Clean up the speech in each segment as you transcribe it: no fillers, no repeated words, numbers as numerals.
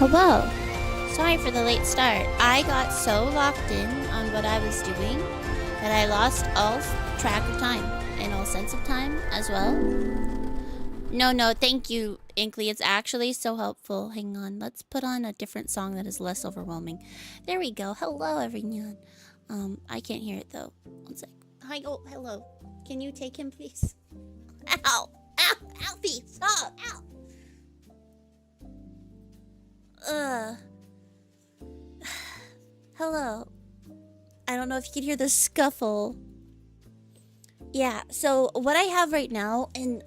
Hello. Sorry for the late start. I got so locked in on what I was doing that I lost all track of time and all sense of time as well. No, thank you, Inkley. It's actually so helpful. Hang on. Let's put on a different song that is less overwhelming. There we go. Hello, everyone. I can't hear it, though. One sec. Hi, oh, hello. Can you take him, please? Ow! Ow! Alfie! Stop! Ow! Hello. I don't know if you can hear the scuffle. Yeah, so what I have right now, and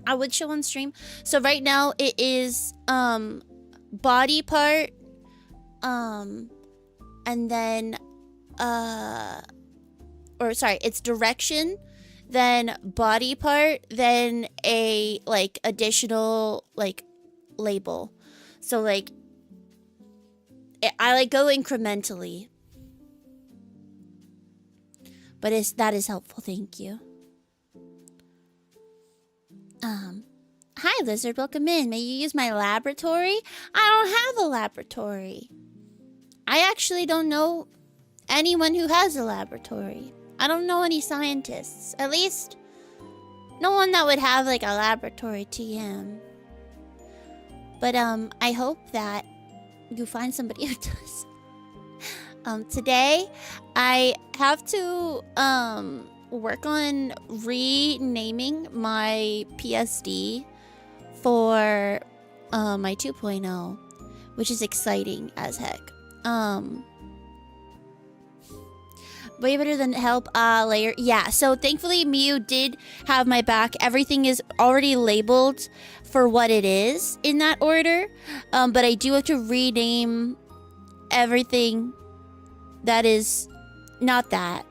I would show on stream. So right now it is body part, and then or sorry, it's direction, then body part, then a like additional like label. So like I like go incrementally. But that is helpful, thank you. Hi Lizard, welcome in. May you use my laboratory? I don't have a laboratory. I actually don't know anyone who has a laboratory. I don't know any scientists. At least, no one that would have like a laboratory TM. But I hope that you find somebody who does. Today, I have to work on renaming my PSD for my 2.0, which is exciting as heck. Way better than help layer. Yeah, so thankfully Miu did have my back. Everything is already labeled for what it is in that order. But I do have to rename everything that is not that.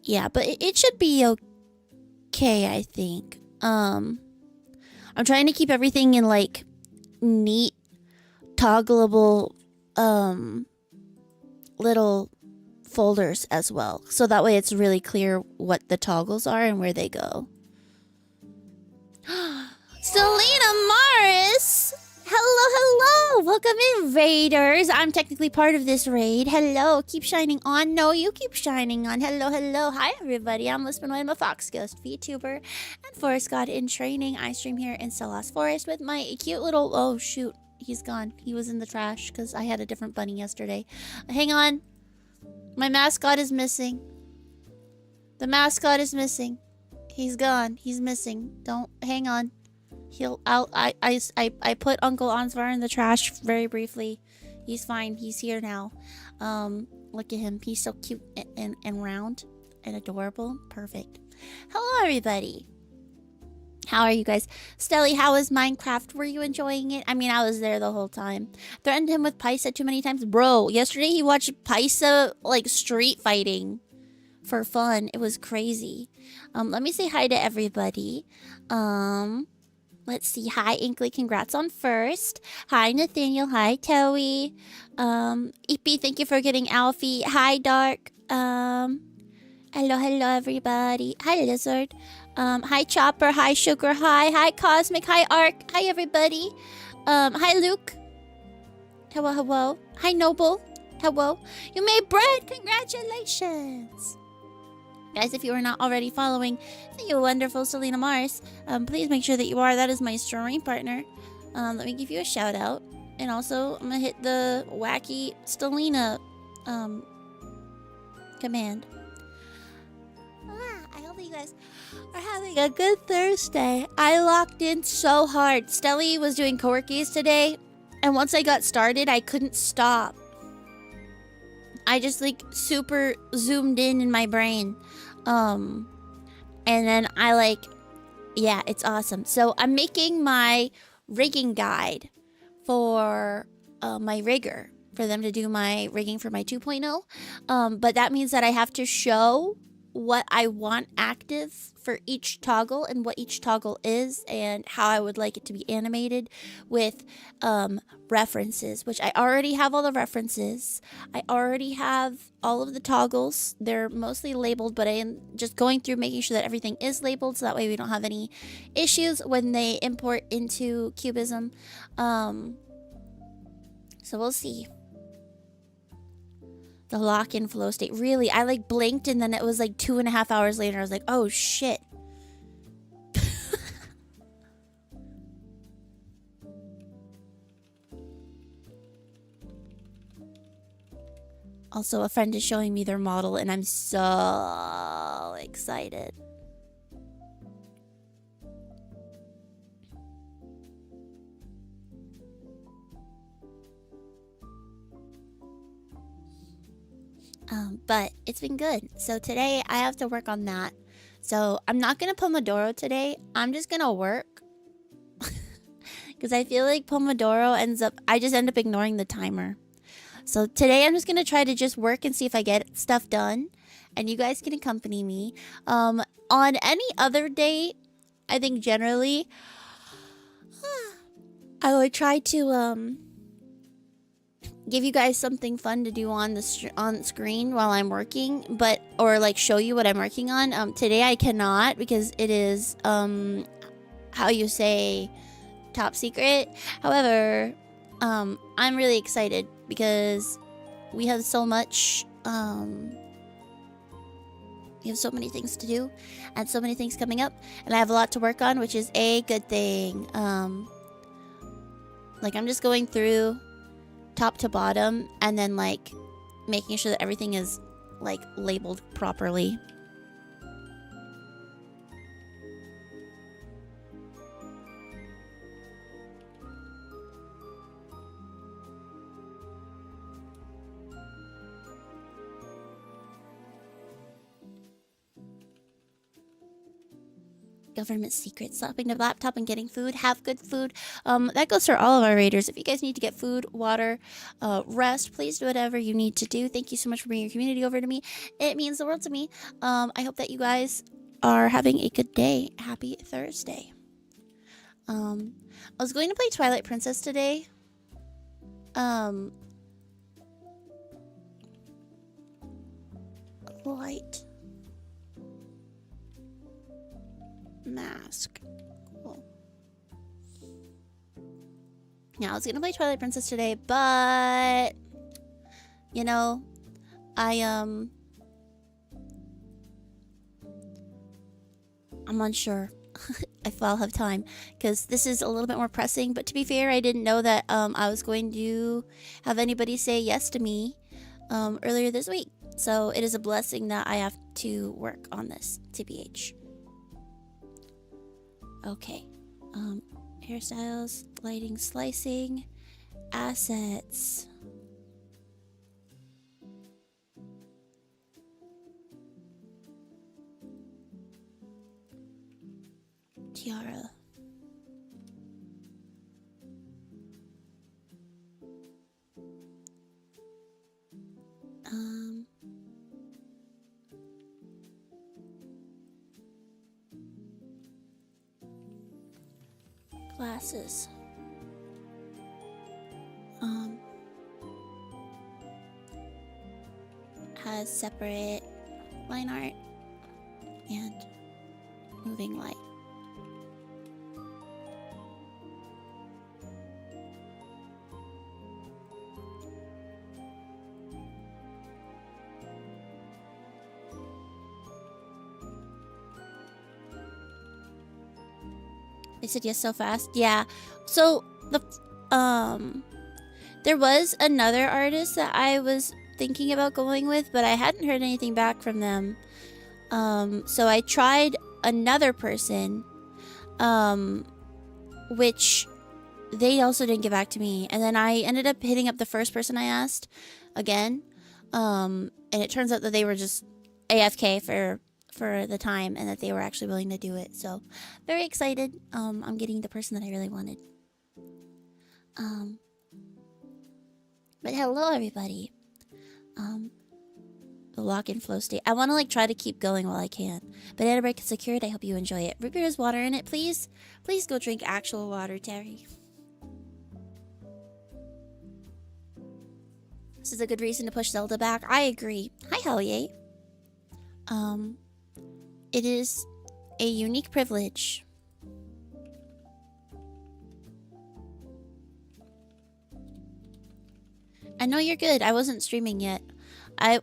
Yeah, but it should be okay, I think. I'm trying to keep everything in like neat, toggleable little folders as well. So that way it's really clear what the toggles are and where they go. Stellina Morris! Hello! Welcome in, Raiders! I'm technically part of this raid. Hello, keep shining on. No, you keep shining on. Hello. Hi, everybody. I'm Lispin, I'm a Fox Ghost VTuber and Forest God in training. I stream here in Celos Forest with my cute little... Oh, shoot. He's gone. He was in the trash because I had a different bunny yesterday. Hang on. My mascot is missing. The mascot is missing. He's gone. He's missing. Don't... Hang on. I put Uncle Ansvar in the trash very briefly. He's fine. He's here now. Look at him. He's so cute and round and adorable. Perfect. Hello, everybody. How are you guys? Stelly, how was Minecraft? Were you enjoying it? I mean, I was there the whole time. Threatened him with Paisa too many times. Bro, yesterday he watched Paisa, like, street fighting for fun. It was crazy. Let me say hi to everybody. Let's see. Hi, Inkley. Congrats on first. Hi, Nathaniel. Hi, Toey. EP, thank you for getting Alfie. Hi, Dark. Hello, everybody. Hi, Lizard. Hi, Chopper. Hi, Sugar. Hi, Cosmic. Hi, Ark. Hi, everybody. Hi, Luke. Hello. Hi, Noble. Hello. You made bread. Congratulations. Guys, if you are not already following the wonderful Stellina Mars, please make sure that you are. That is my streaming partner. Let me give you a shout out. And also, I'm going to hit the wacky Stellina command. I hope you guys are having a good Thursday. I locked in so hard. Stelly was doing coworkies today. And once I got started, I couldn't stop. I just like super zoomed in my brain. And then I like, yeah, it's awesome. So I'm making my rigging guide for my rigger, for them to do my rigging for my 2.0. But that means that I have to show what I want active for each toggle and what each toggle is and how I would like it to be animated with references, which I already have all the references. I already have all of the toggles. They're mostly labeled, but I am just going through making sure that everything is labeled so that way we don't have any issues when they import into Cubism. So we'll see. The lock-in flow state. Really, I like blinked and then it was like 2.5 hours later. I was like, oh shit. Also, a friend is showing me their model and I'm so excited. But it's been good. So today I have to work on that. So I'm not gonna Pomodoro today. I'm just gonna work. Because I feel like Pomodoro I just end up ignoring the timer. So today I'm just gonna try to just work and see if I get stuff done. And you guys can accompany me. On any other day, I think generally I would try to give you guys something fun to do on the on screen while I'm working, or like show you what I'm working on. Today I cannot because it is how you say top secret. However, I'm really excited because we have so much we have so many things to do and so many things coming up, and I have a lot to work on, which is a good thing. Like I'm just going through top to bottom and then like making sure that everything is like labeled properly. Government secret. Stopping the laptop and getting food. Have good food. That goes for all of our raiders. If you guys need to get food, water, rest, please do whatever you need to do. Thank you so much for bringing your community over to me. It means the world to me. I hope that you guys are having a good day. Happy Thursday. I was going to play Twilight Princess today. Light. Mask. Cool. Yeah, I was gonna play Twilight Princess today, but you know, I'm unsure if I'll have time because this is a little bit more pressing. But to be fair, I didn't know that I was going to have anybody say yes to me earlier this week. So it is a blessing that I have to work on this, TBH. Okay. Hairstyles, lighting, slicing, assets. Tiara. Glasses. Has separate line art and moving light. They said yes so fast. Yeah. So there was another artist that I was thinking about going with, but I hadn't heard anything back from them. So I tried another person, which they also didn't get back to me. And then I ended up hitting up the first person I asked again. And it turns out that they were just AFK for the time and that they were actually willing to do it. So very excited. I'm getting the person that I really wanted. But hello everybody. The lock-in flow state. I want to like try to keep going while I can. Banana break is secured. I hope you enjoy it. Root beer has water in it, please. Please go drink actual water, Terry. This is a good reason to push Zelda back. I agree. Hi, Hellier. It is a unique privilege. I know you're good. I wasn't streaming yet. I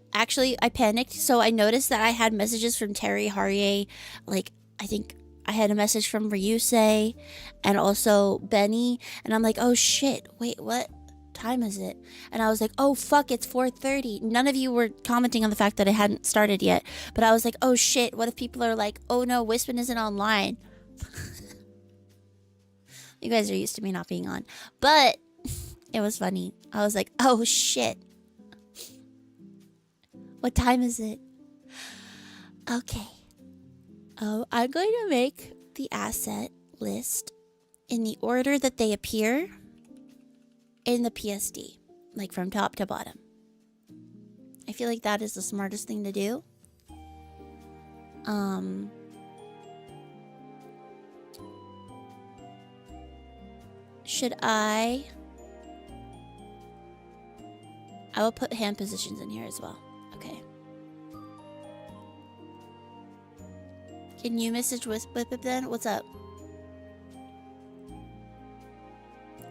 panicked, so I noticed that I had messages from Terry, Harrier, like, I think I had a message from Ryusei, and also Benny, and I'm like, oh shit, wait, what time is it? And I was like, oh fuck, it's 4:30. None of you were commenting on the fact that it hadn't started yet, but I was like, oh shit, what if people are like, oh no, Wispin isn't online? You guys are used to me not being on, but it was funny. I was like, oh shit. What time is it? Okay. I'm going to make the asset list in the order that they appear in the PSD, like from top to bottom. I feel like that is the smartest thing to do. Should I will put hand positions in here as well. Okay. Can you message Whip then? What's up?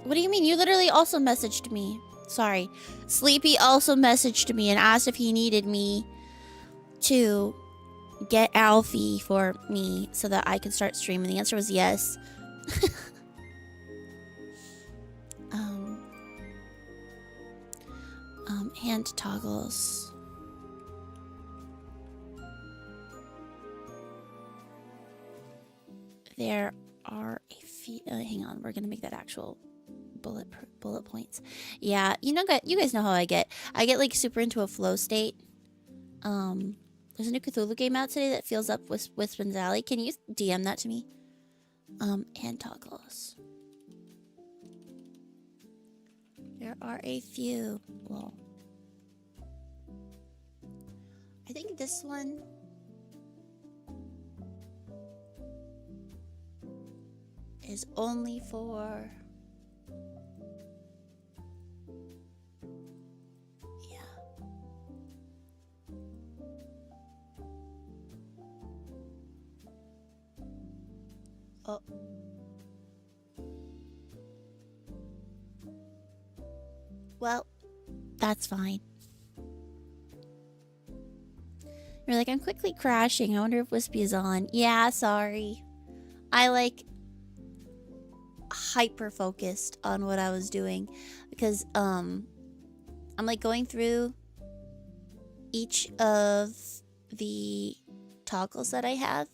What do you mean? You literally also messaged me. Sorry. Sleepy also messaged me and asked if he needed me to get Alfie for me so that I could start streaming. The answer was yes. Hand toggles. There are a few. Hang on, we're gonna make that actual bullet points. Yeah, you guys know how I get. I get like super into a flow state. There's a new Cthulhu game out today that fills up with Wispin's Alley. Can you DM that to me? Hand toggles. There are a few. Well, I think this one is only for... Yeah. Oh. Well, that's fine. You're like, I'm quickly crashing. I wonder if Wispy is on. Yeah, sorry. I like hyper focused on what I was doing because I'm like going through each of the toggles that I have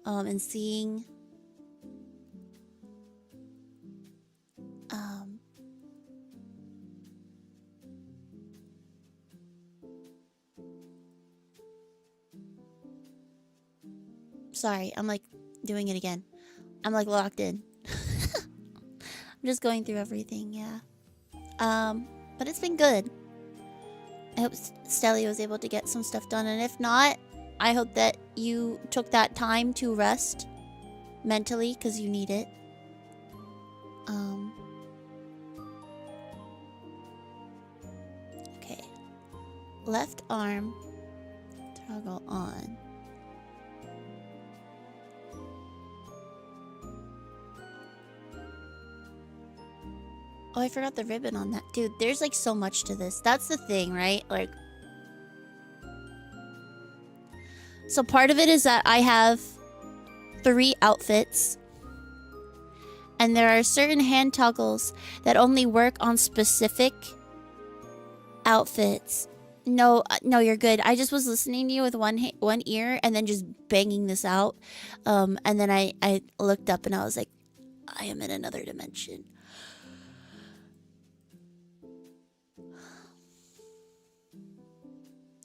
and seeing sorry, I'm like doing it again. I'm like locked in. I'm just going through everything, yeah. But it's been good. I hope Stelly was able to get some stuff done, and if not, I hope that you took that time to rest mentally, because you need it. Okay. Left arm toggle on. Oh, I forgot the ribbon on that. Dude, there's like so much to this. That's the thing, right? Like, so part of it is that I have 3 outfits. And there are certain hand toggles that only work on specific outfits. No, you're good. I just was listening to you with one ear and then just banging this out. And then I looked up and I was like, I am in another dimension.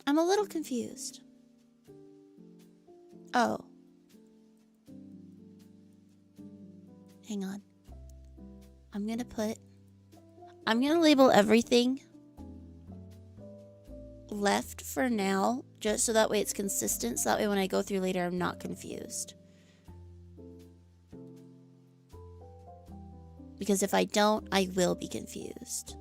I'm a little confused. Oh. Hang on. I'm gonna label everything left for now, just so that way it's consistent, so that way when I go through later, I'm not confused. Because if I don't, I will be confused.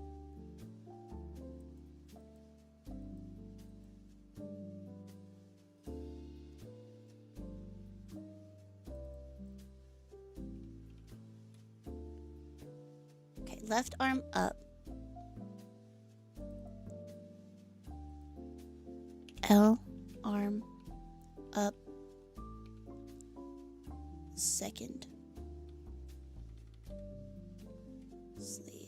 Okay, left arm up. L, arm up. Second. Sleeve.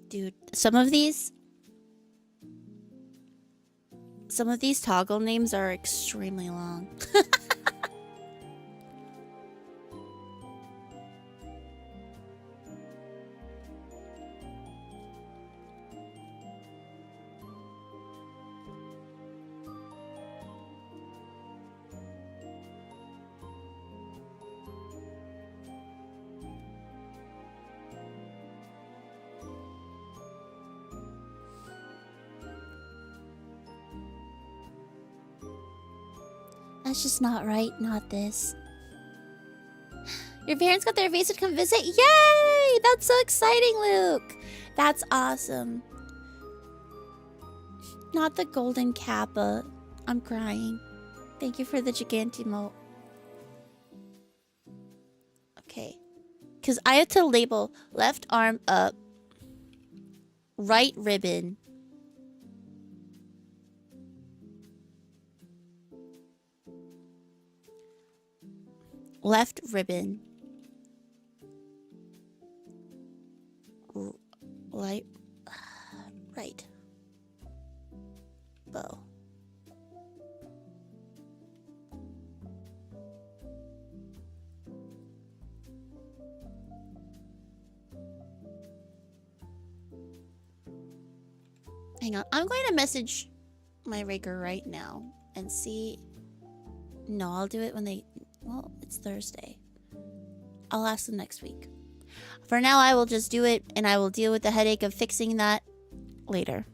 Dude, some of these toggle names are extremely long. That's just not right, not this. Your parents got their visa to come visit? Yay! That's so exciting, Luke! That's awesome. Not the golden kappa. I'm crying. Thank you for the gigantimote. Okay. Because I have to label left arm up, right ribbon, left ribbon, right bow. Hang on, I'm going to message my rigger right now and see. No, I'll do it when they. Well, it's Thursday. I'll ask them next week. For now, I will just do it, and I will deal with the headache of fixing that later.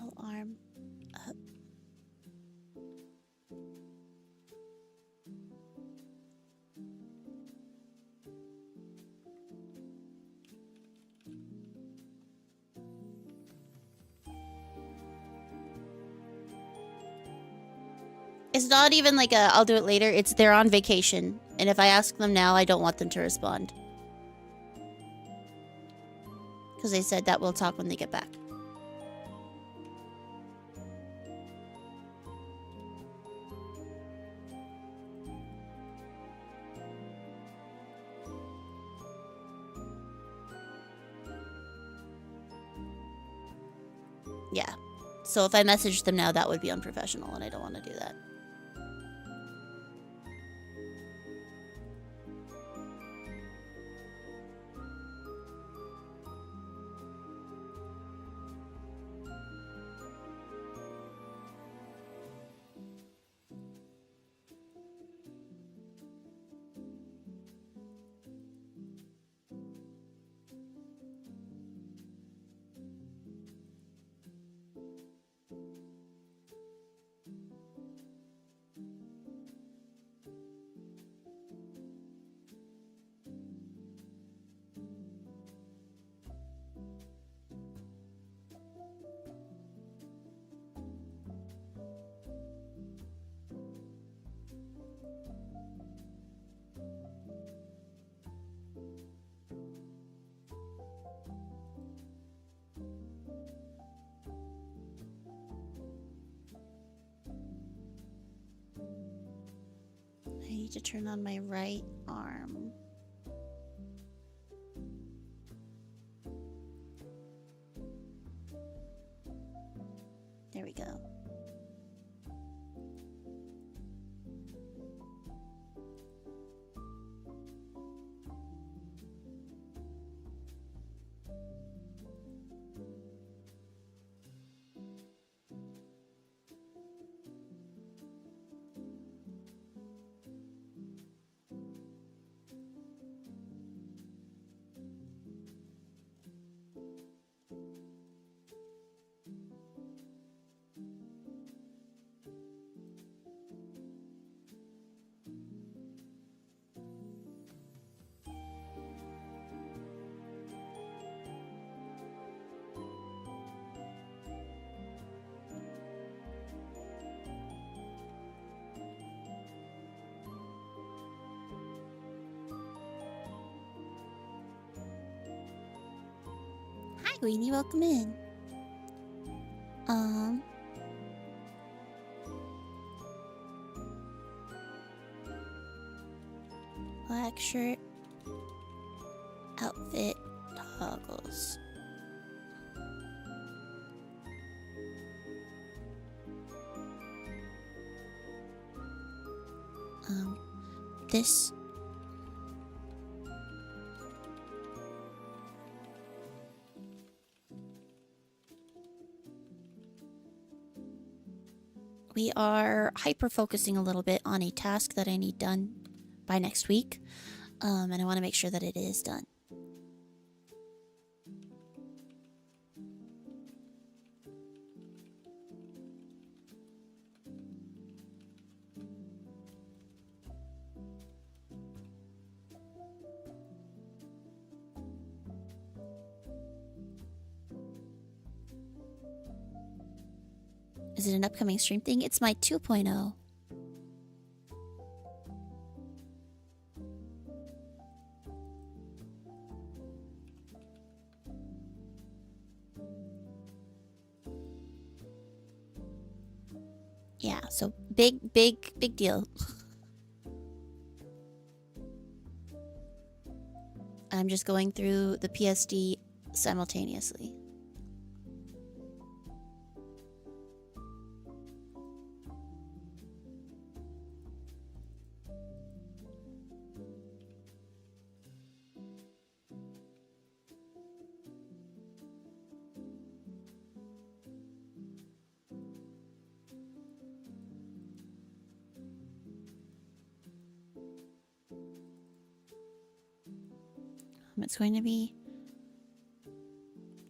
L arm up. It's not even like a I'll do it later. It's they're on vacation. And if I ask them now, I don't want them to respond. Because they said that we'll talk when they get back. Yeah. So if I message them now, that would be unprofessional, and I don't want to do that. need to turn on my right arm. There we go. Hi, Queenie, welcome in. Black shirt, outfit, toggles. This. We are hyper-focusing a little bit on a task that I need done by next week. And I want to make sure that it is done. Is it an upcoming stream thing? It's my 2.0. Yeah, so big deal. I'm just going through the PSD simultaneously. It's going to be...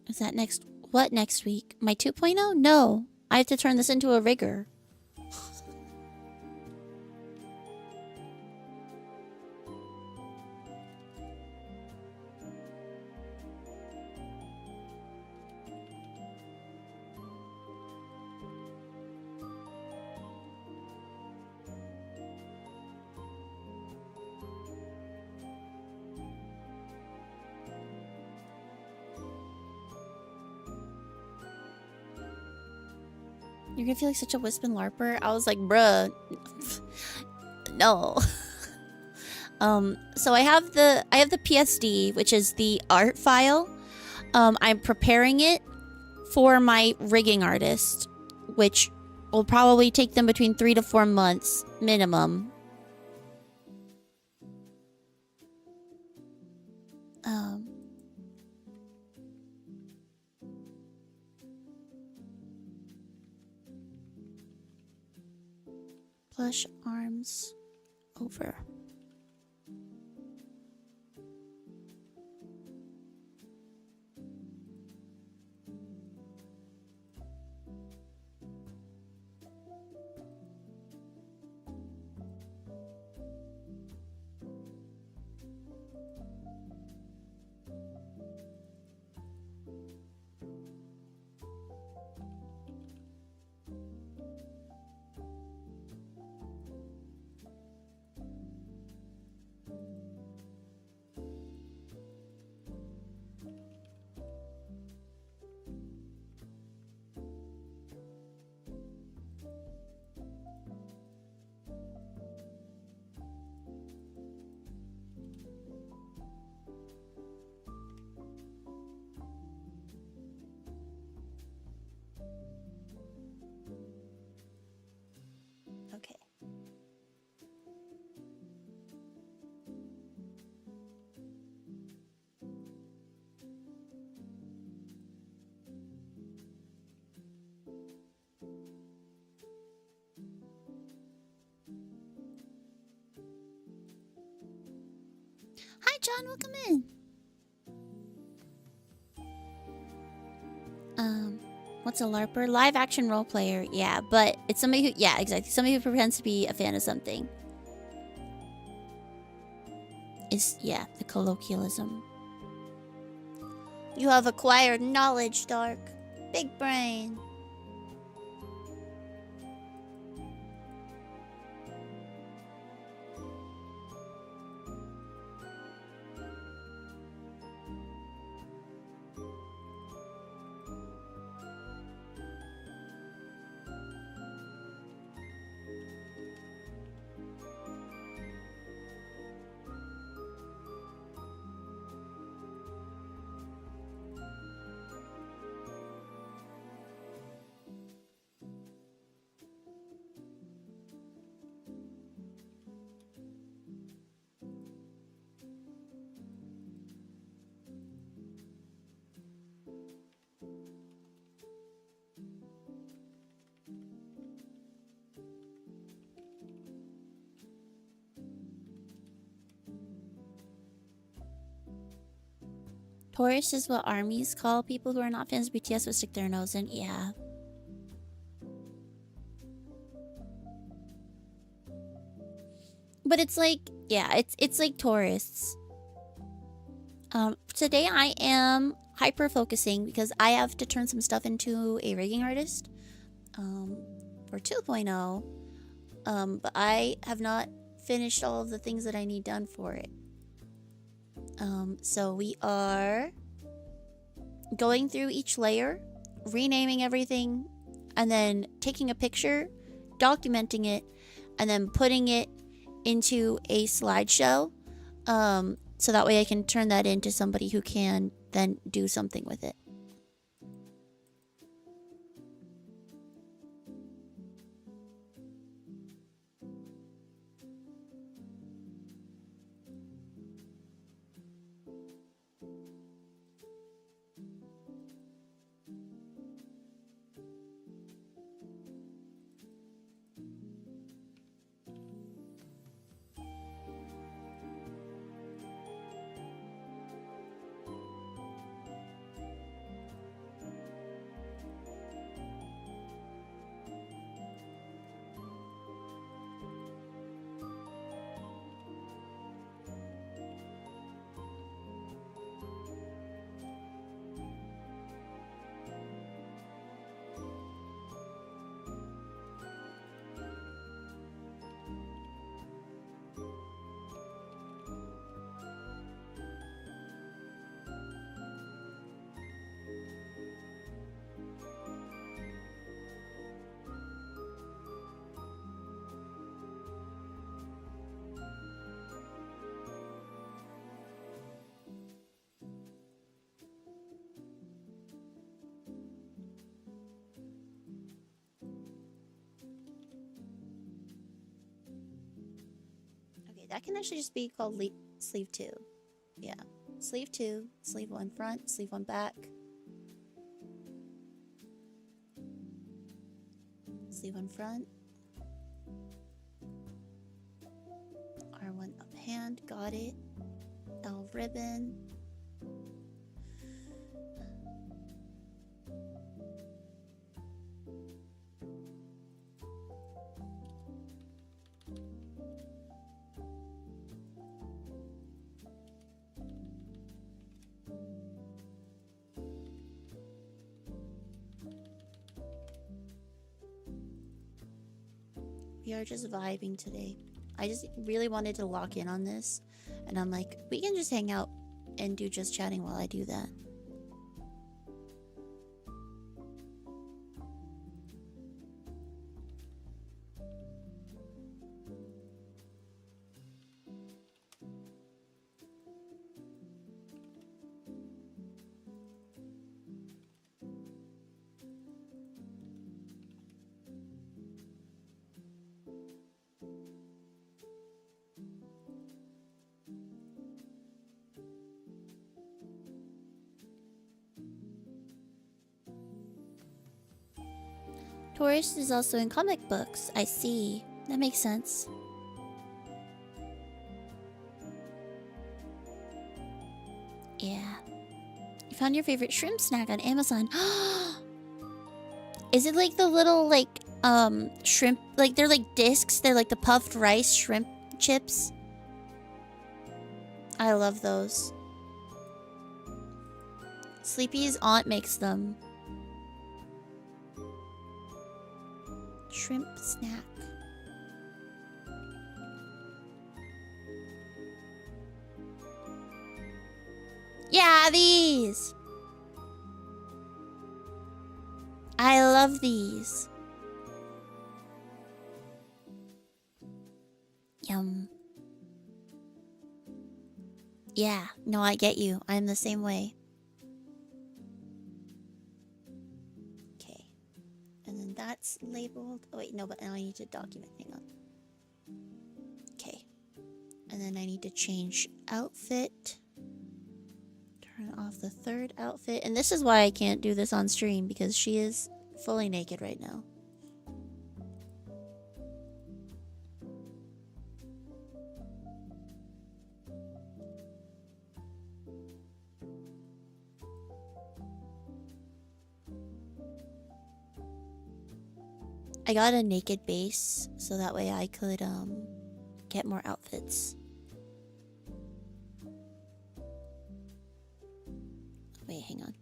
Is that next... What next week? My 2.0? No. I have to turn this into a rigger. You're gonna feel like such a Wispin LARPer. I was like, bruh, no. So I have the PSD, which is the art file. I'm preparing it for my rigging artist, which will probably take them between 3 to 4 months minimum. Plush arms over. John, welcome in. What's a LARPer? Live action role player. Yeah, but it's somebody who, yeah, exactly. Somebody who pretends to be a fan of something. Is, yeah, the colloquialism. You have acquired knowledge, Dark. Big brain. Tourist is what armies call people who are not fans of BTS but stick their nose in. Yeah. But it's like, yeah, it's like tourists. Today I am hyper focusing because I have to turn some stuff into a rigging artist. For 2.0. But I have not finished all of the things that I need done for it. So we are going through each layer, renaming everything, and then taking a picture, documenting it, and then putting it into a slideshow. So that way I can turn that into somebody who can then do something with it. That can actually just be called sleeve 2. Yeah. Sleeve 2, sleeve 1 front, sleeve 1 back. Sleeve 1 front. R1 up hand, got it. L ribbon. We are just vibing today. I just really wanted to lock in on this. And I'm like, we can just hang out and do just chatting while I do that. Tourist is also in comic books. I see. That makes sense. Yeah. You found your favorite shrimp snack on Amazon. Is it like the little, like, shrimp? Like, they're like discs. They're like the puffed rice shrimp chips. I love those. Sleepy's aunt makes them. Shrimp snack. Yeah, these! I love these. Yum. Yeah, no, I get you. I'm the same way. Okay. And then that's labeled. Oh, wait, no, but now I need to document. Hang on. Okay. And then I need to change outfit. Turn off the third outfit. And this is why I can't do this on stream, because she is fully naked right now. I got a naked base, so that way I could, get more outfits. Wait, hang on.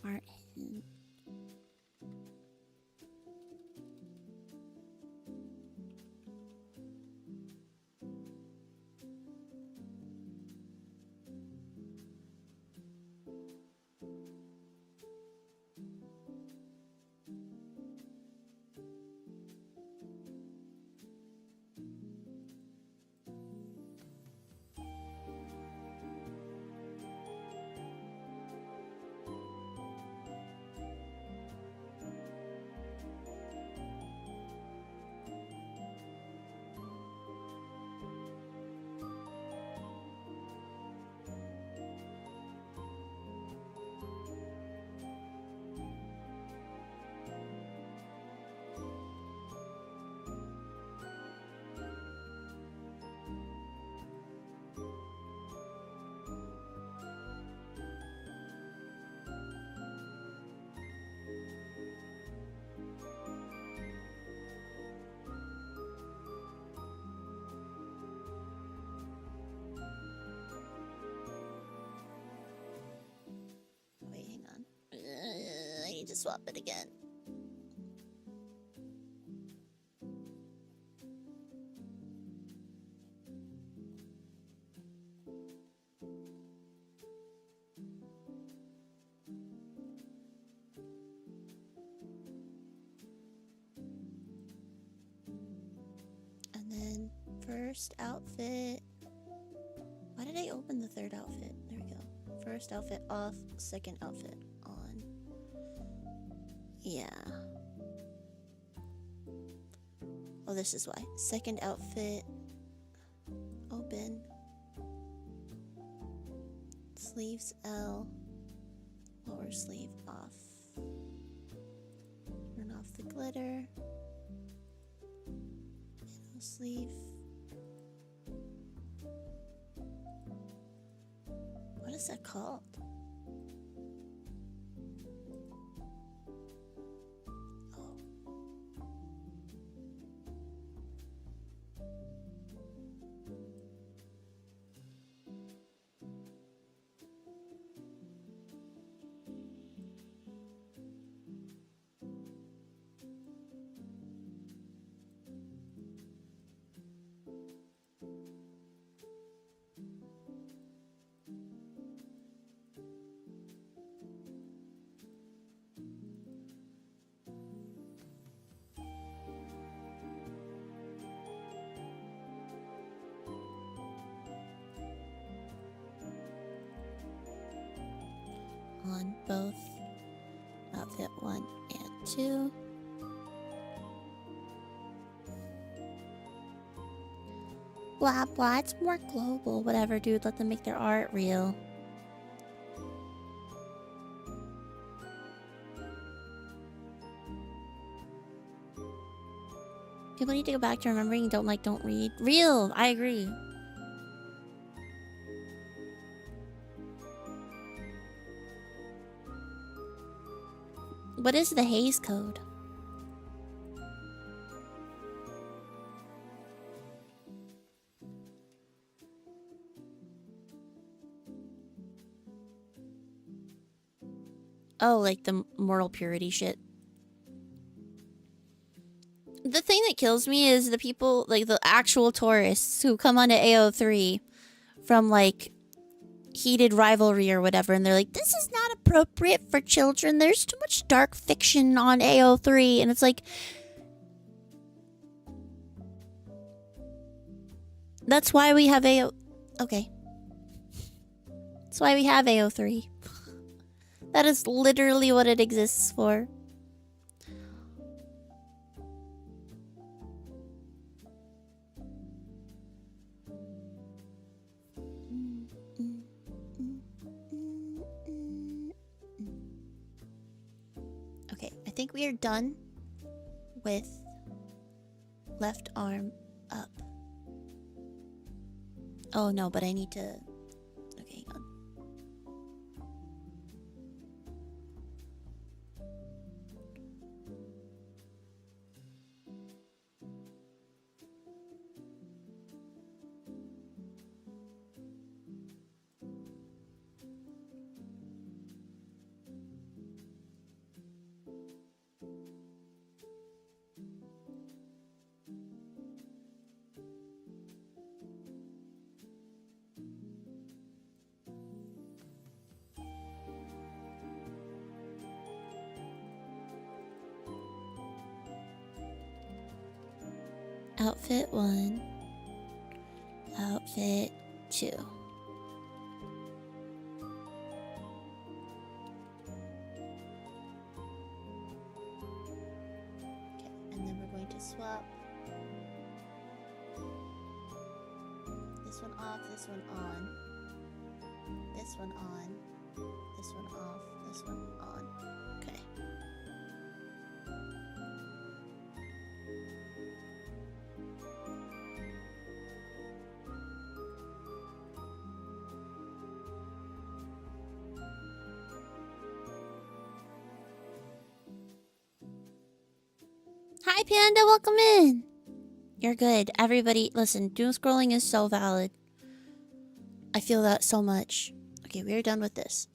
Martin. Wait, hang on. I need to swap it again. And then first outfit. Why did I open the third outfit? There we go. First outfit off, second outfit on. Yeah. Oh, this is why. Second outfit open. Sleeves L. Lower sleeve off. Turn off the glitter. Middle sleeve. What is that called? Oh. On both outfit 1 and 2. blah blah. It's more global. Whatever, dude. Let them make their art real. People need to go back to remembering don't like, don't read. Real! I agree. What is the Hays Code? Oh, like the moral purity shit. The thing that kills me is the people, like the actual tourists who come onto AO3 from like heated rivalry or whatever, and they're like, this is not appropriate for children. There's too much dark fiction on AO3. And it's like, that's why we have AO... Okay. That's why we have AO3. That is literally what it exists for. Okay, I think we are done with left arm up. Oh no, but I need to... Okay, hang on. Outfit 1. Outfit 2. Okay, and then we're going to swap this one off, this one on, this one on, this one off, this one on. Okay. Hi, Panda. Welcome in. You're good. Everybody, listen. Doom scrolling is so valid. I feel that so much. Okay, we're done with this.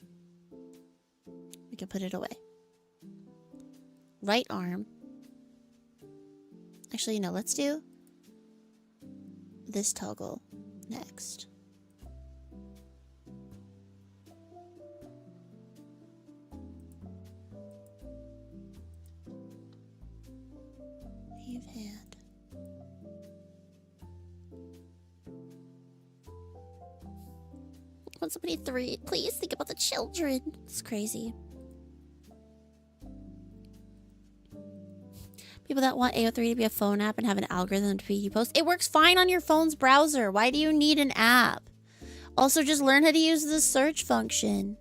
We can put it away. Right arm. Actually, no. Let's do this toggle next. Leave hand. When somebody please think about the children. It's crazy. People that want AO3 to be a phone app and have an algorithm to tweet you post. It works fine on your phone's browser. Why do you need an app? Also, just learn how to use the search function.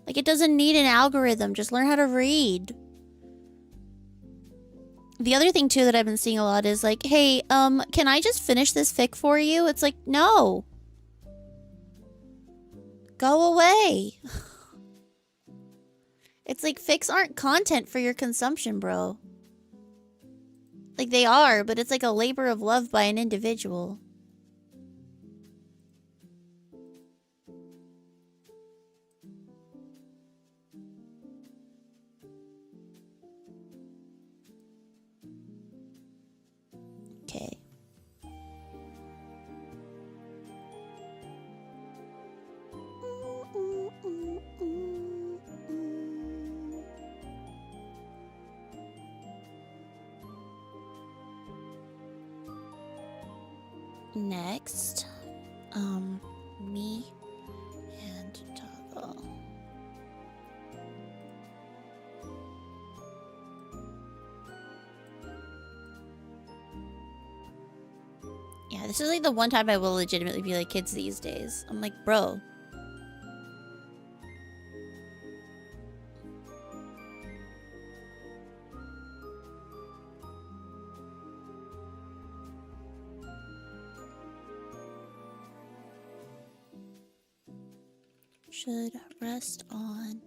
Like, it doesn't need an algorithm. Just learn how to read. The other thing, too, that I've been seeing a lot is like, hey, can I just finish this fic for you? It's like, no. Go away. It's like, fics aren't content for your consumption, bro. Like, they are, but it's like a labor of love by an individual. Okay. Next, me and toggle. Yeah, Yeah, this is like the one time I will legitimately be like kids these days. I'm like, bro. Should rest on.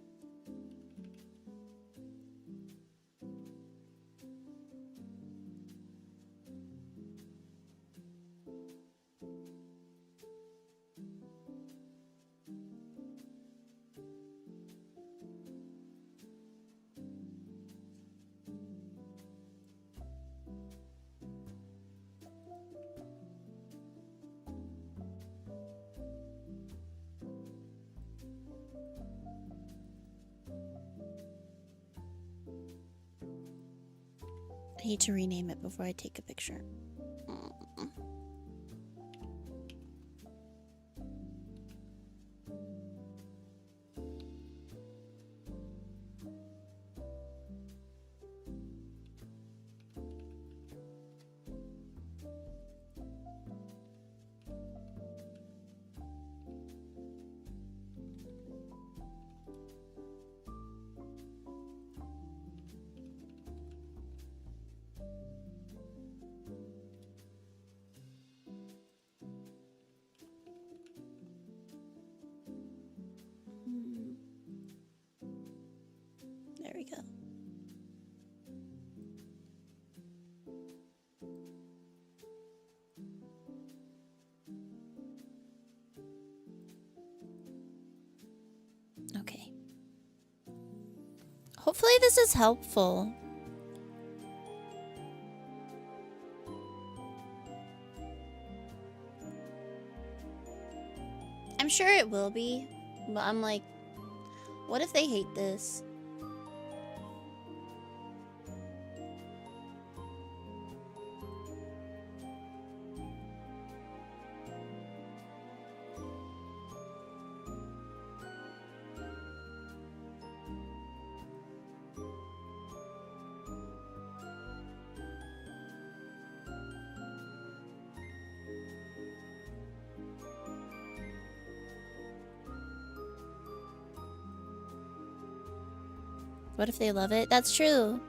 I need to rename it before I take a picture. There we go. Okay. Hopefully this is helpful. I'm sure it will be, but I'm like, what if they hate this? What if they love it? That's true.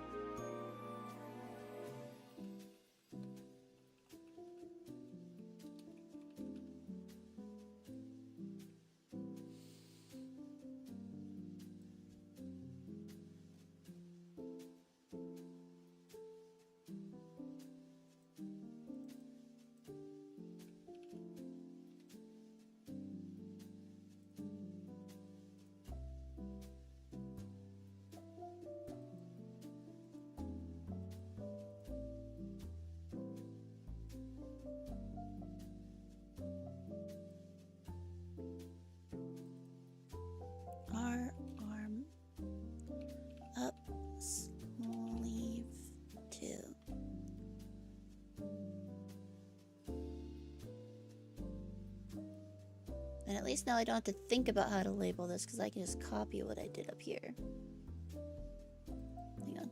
R arm up sleeve 2. And at least now I don't have to think about how to label this because I can just copy what I did up here. Hang on.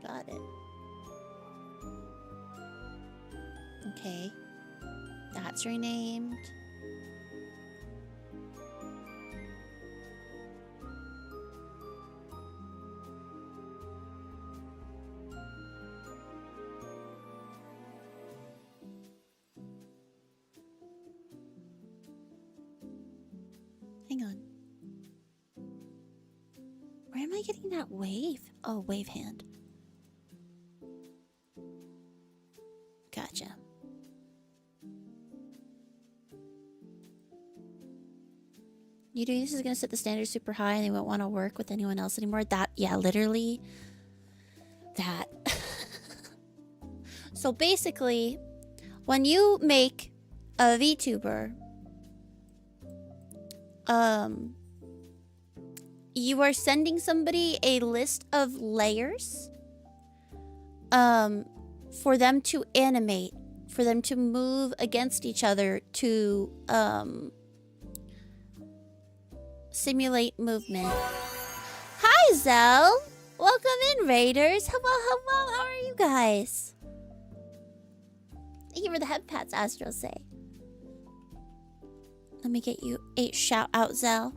Got it. Okay. That's renamed. Hang on. Where am I getting that wave? Oh, wave hand. Gotcha. You doing this is gonna set the standard super high and they won't want to work with anyone else anymore. Yeah, literally. That. So basically, when you make a VTuber, you are sending somebody a list of layers, for them to animate, for them to move against each other to, simulate movement. Hi, Zell! Welcome in, Raiders! Hello, hello, how are you guys? Thank you for the head pats, Astro say. Let me get you a shout out, Zell.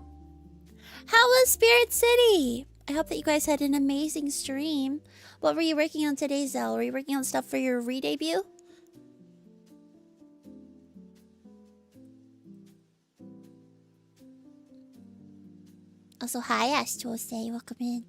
How was Spirit City? I hope that you guys had an amazing stream. What were you working on today, Zell? Were you working on stuff for your re-debut? Also, hi, Astro say. Welcome in.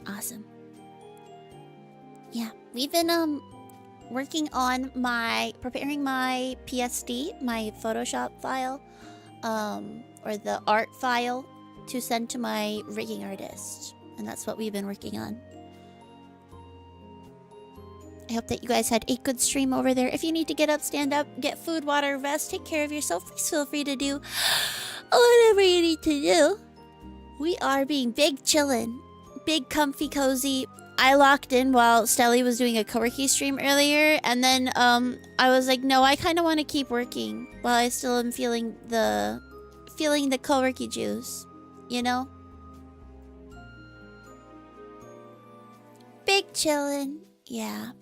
Awesome. Yeah, we've been working on preparing my PSD, my Photoshop file, or the art file to send to my rigging artist, and that's what we've been working on. I hope that you guys had a good stream over there. If you need to get up, stand up, get food, water, rest, take care of yourself, please feel free to do whatever you need to do. We are being big chillin'. Big, comfy, cozy. I locked in while Stelly was doing a coworkies stream earlier, and then I was like, no, I kind of want to keep working while I still am feeling the coworky juice, you know? Big chillin', yeah.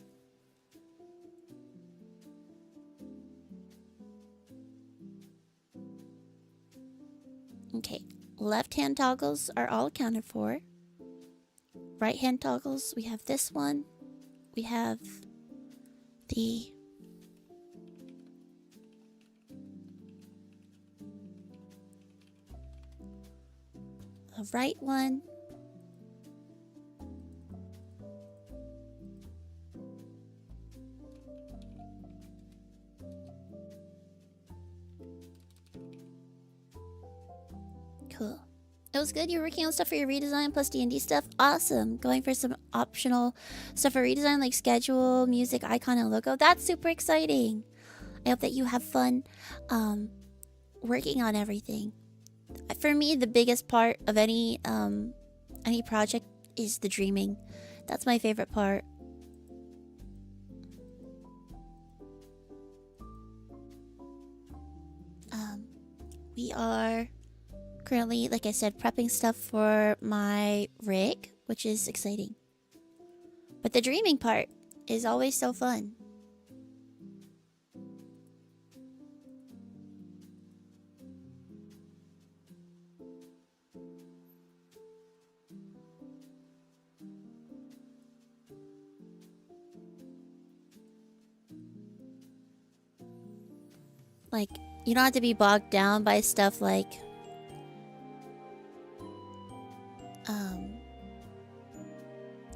Okay, left hand toggles are all accounted for. Right hand toggles, we have this one. We have the right one. Cool. It was good. You're working on stuff for your redesign plus D&D stuff. Awesome. Going for some optional stuff for redesign like schedule, music, icon, and logo. That's super exciting. I hope that you have fun working on everything. For me, the biggest part of any project is the dreaming. That's my favorite part. We are currently, like I said, prepping stuff for my rig, which is exciting. But the dreaming part is always so fun. Like, you don't have to be bogged down by stuff like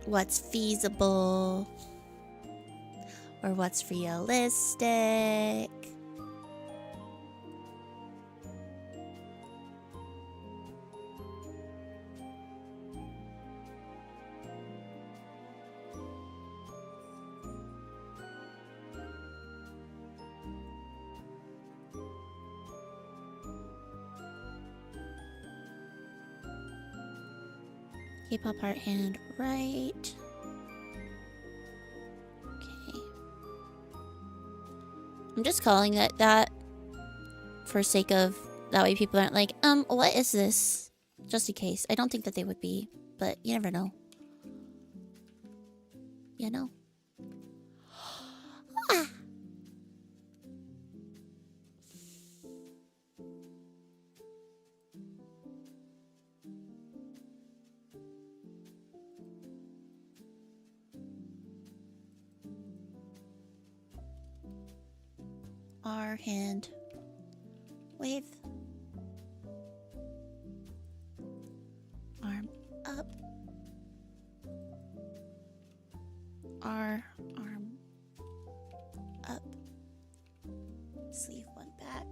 what's feasible or what's realistic. K-pop heart hand right. Okay. I'm just calling it that for sake of that way people aren't like, what is this? Just in case. I don't think that they would be, but you never know. You know? Ah. our hand with arm up, our arm up, sleeve one back,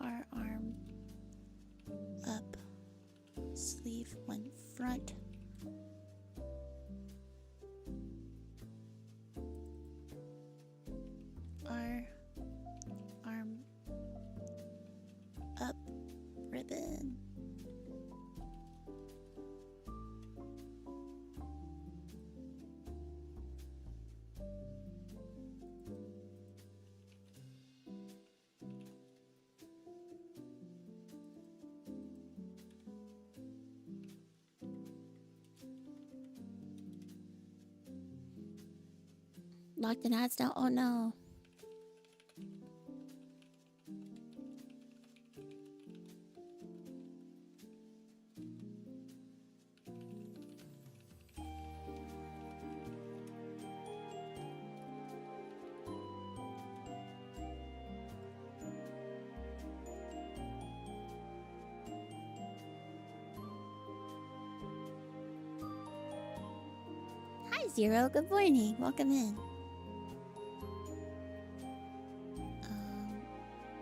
our arm up, sleeve one front, our arm up, ribbon. Lock the knots down. Oh no. Hi Zero, good morning. Welcome in.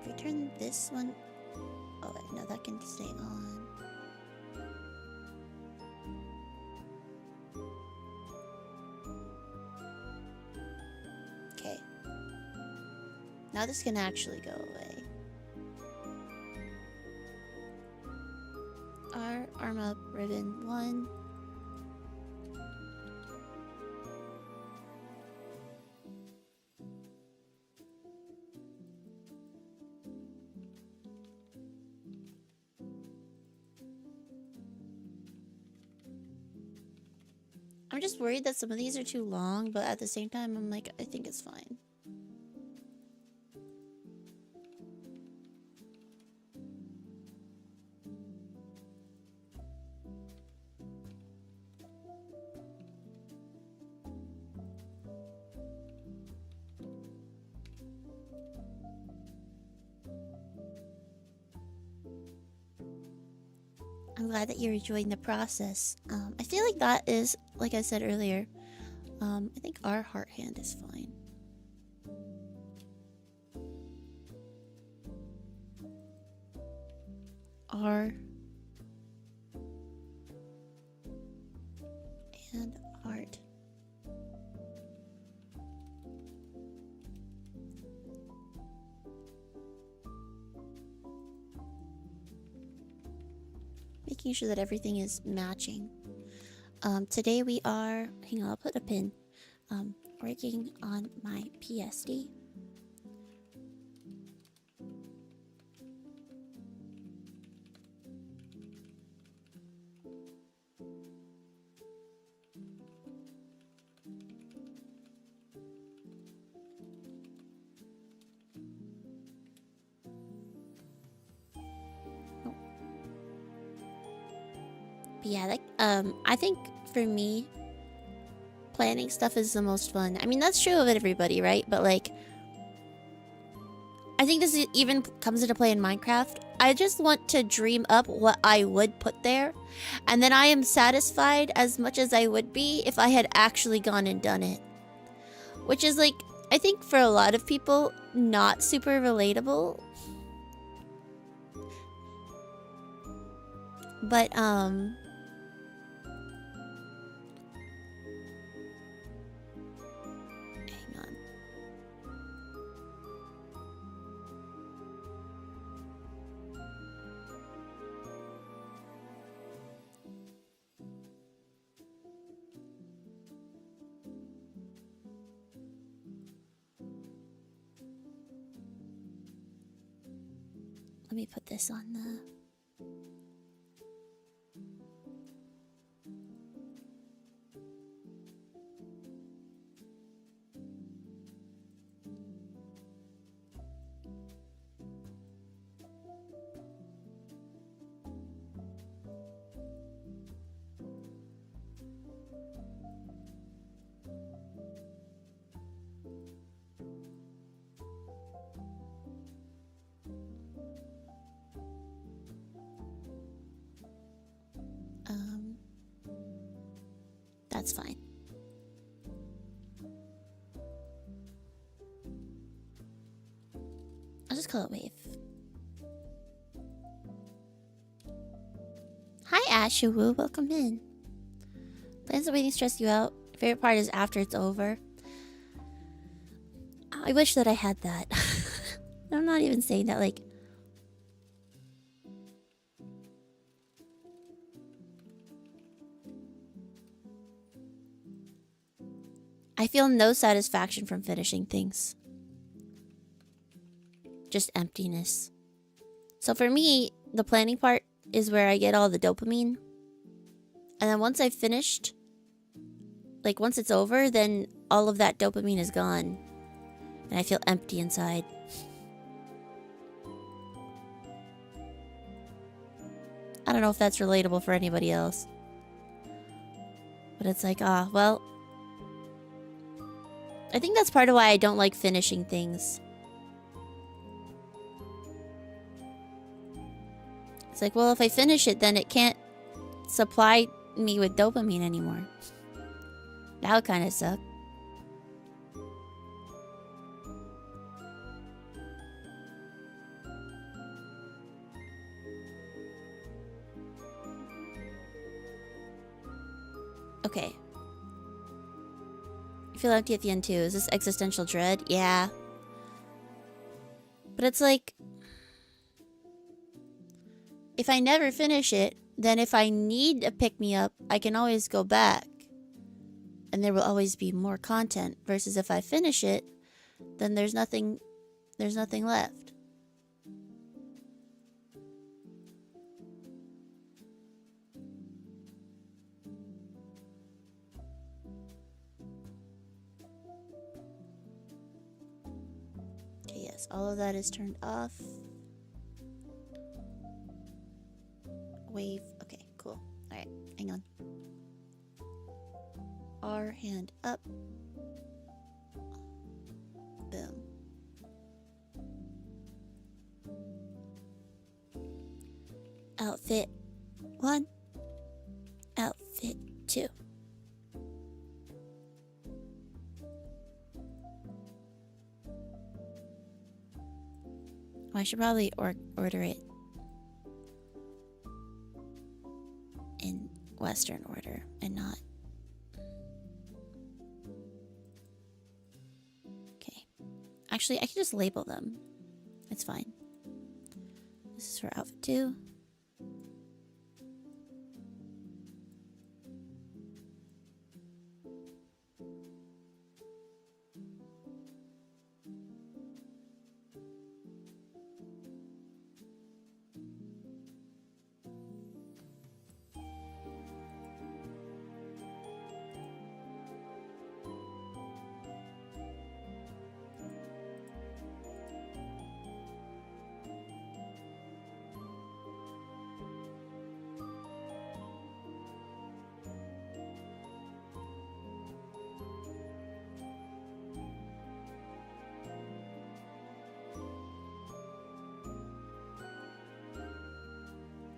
If we turn this one, oh wait, no, that can stay on. Okay. Now this can actually go away. Our arm up, ribbon one. I'm just worried that some of these are too long, but at the same time, I'm like, I think it's fine. I'm glad that you're enjoying the process. I feel like that is, like I said earlier, I think our heart hand is fine. R and heart. Making sure that everything is matching. Today we are, hang on, I'll put a pin, working on my PSD. But yeah, like, I think for me, planning stuff is the most fun. I mean, that's true of everybody, right? But like, I think this even comes into play in Minecraft. I just want to dream up what I would put there, and then I am satisfied as much as I would be if I had actually gone and done it. Which is like, I think for a lot of people, not super relatable. But, hang on. Let me put this on the... That's fine. I'll just call it wave. Hi, Ashawu. Welcome in. Plans of waiting stress you out. Favorite part is after it's over. I wish that I had that. I'm not even saying that, like... I feel no satisfaction from finishing things. Just emptiness. So for me, the planning part is where I get all the dopamine. And then once I've finished, like once it's over, then all of that dopamine is gone. And I feel empty inside. I don't know if that's relatable for anybody else. But it's like, well... I think that's part of why I don't like finishing things. It's like, well, if I finish it, then it can't supply me with dopamine anymore. That would kind of suck. Okay. You feel empty at the end too. Is this existential dread? Yeah. But it's like... if I never finish it, then if I need a pick-me-up, I can always go back. And there will always be more content. Versus if I finish it, then there's nothing left. Okay, yes, all of that is turned off. Wave. Okay, cool. Alright, hang on. R, hand up. Boom. Outfit 1. Outfit 2. I should probably order it in Western order and not. Okay. Actually, I can just label them. It's fine. This is for outfit 2.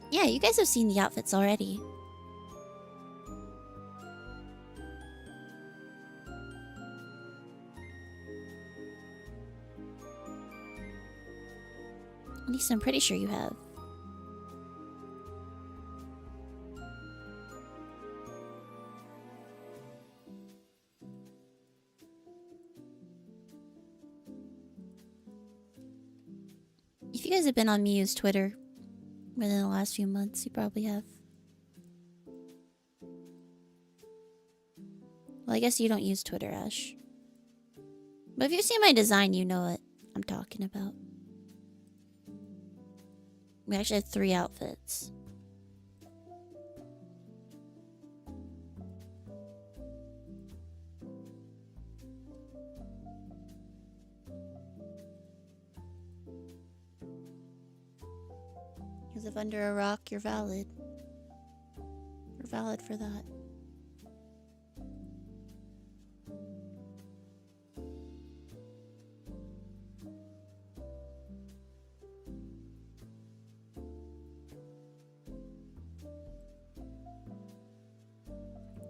Yeah, you guys have seen the outfits already. At least I'm pretty sure you have. If you guys have been on Miu's Twitter within the last few months, you probably have. Well, I guess you don't use Twitter, Ash. But if you've seen my design, you know what I'm talking about. We actually have 3 outfits. Because if under a rock, you're valid. You're valid for that.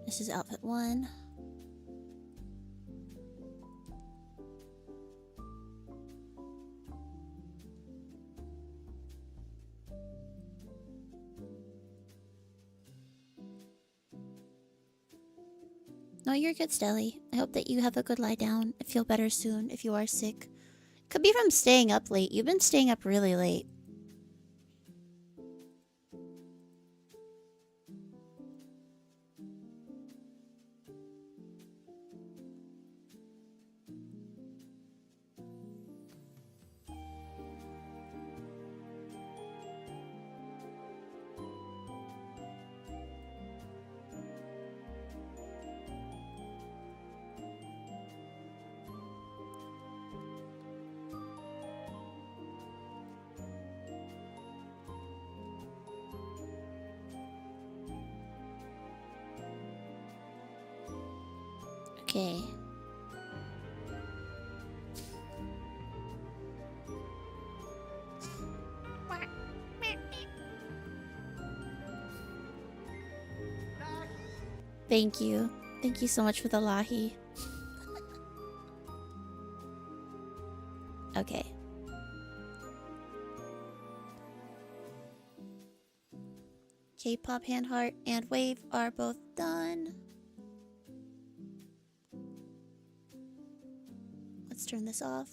This is outfit 1. No, you're good, Stelly. I hope that you have a good lie down and feel better soon if you are sick. Could be from staying up late. You've been staying up really late. Okay. Thank you. Thank you so much for the lahi. Okay. K-pop hand heart and wave are both done. Let's turn this off.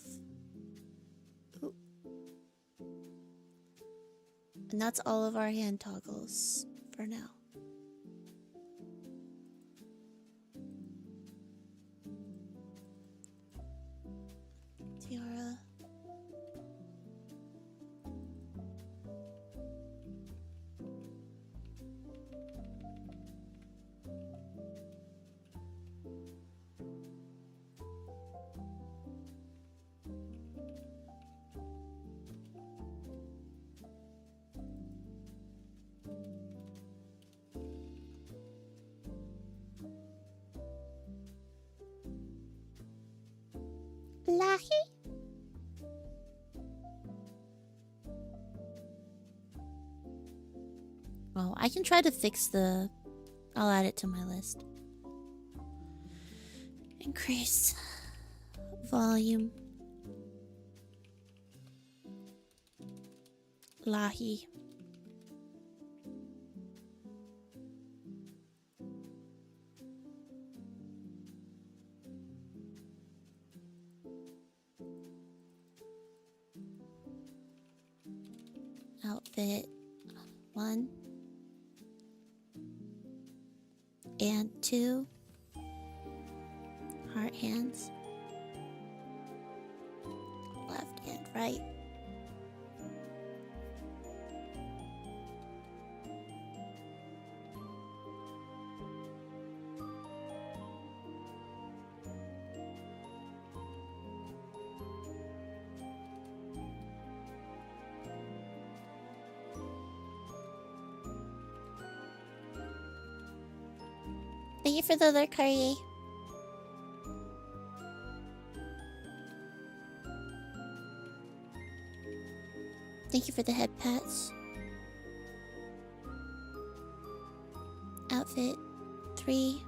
Ooh. And that's all of our hand toggles for now. Tiara. Lahi? Oh, I can try to fix the... I'll add it to my list. Increase volume. Lahi. Outfit 1 and 2. Heart hands. Left and right. Thank you for the alert, Carrier. Thank you for the head pats. Outfit 3.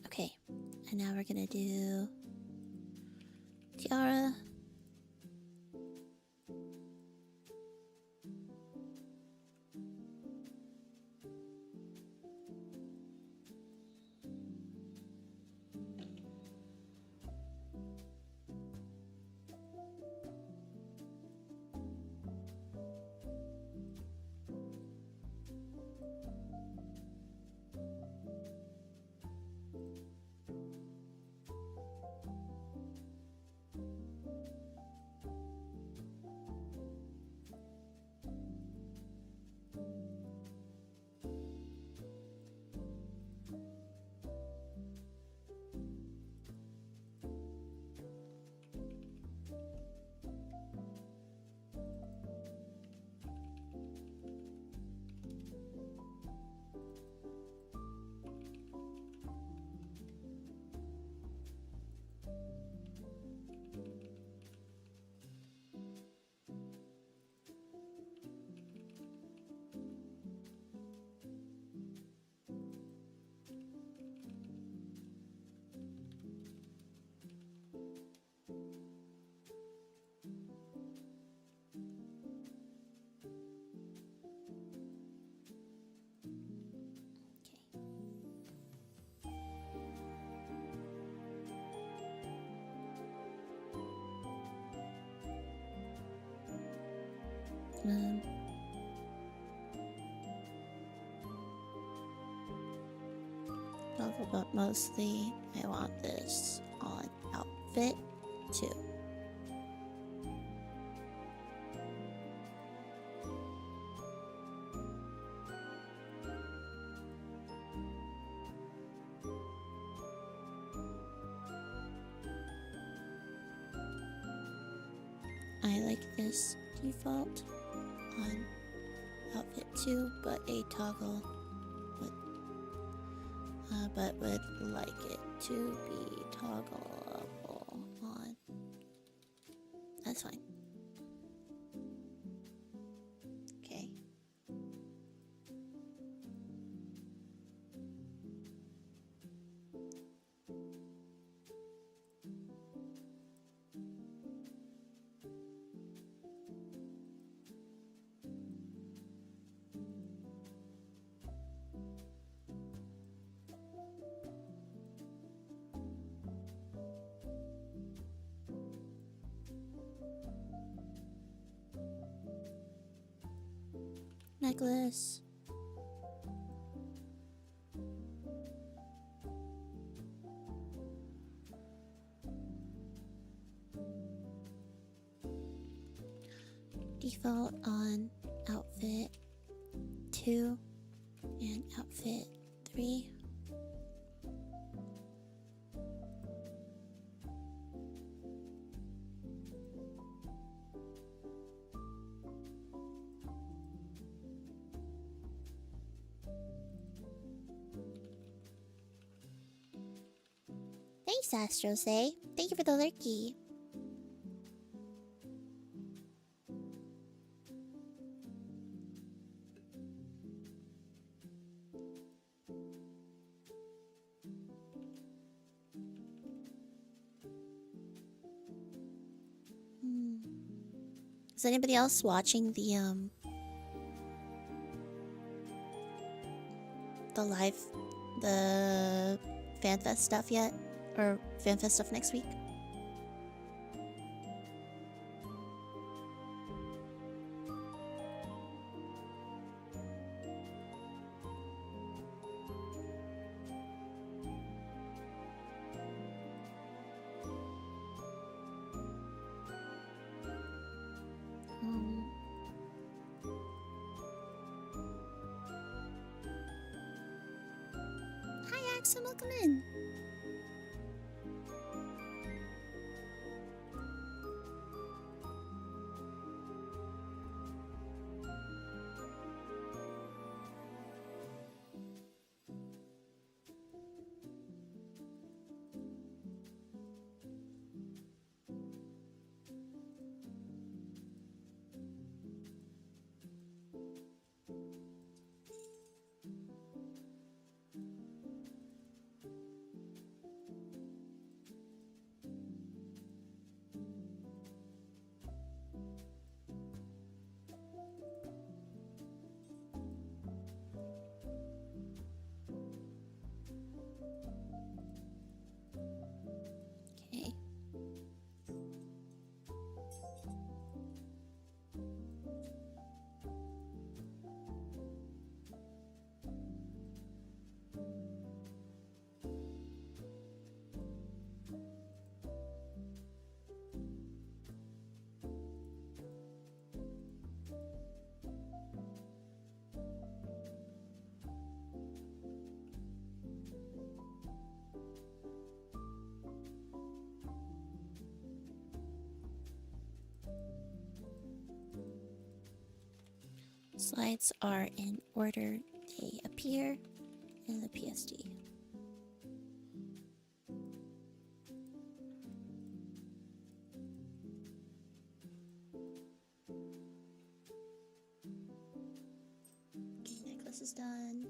Okay, and now we're gonna do tiara. toggle, but mostly I want this on outfit too. I like this default on outfit 2, but a toggle would, but would like it to be toggleable on. That's fine. Okay. Necklace. Default on outfit 2 and outfit 3. Thanks, Astrosay. Thank you for the lurky. Is anybody else watching the live, the FanFest stuff yet? Or FanFest stuff next week? Hi, Axel, welcome in. Okay. Slides are in order they appear in the PSD. Okay, necklace is done.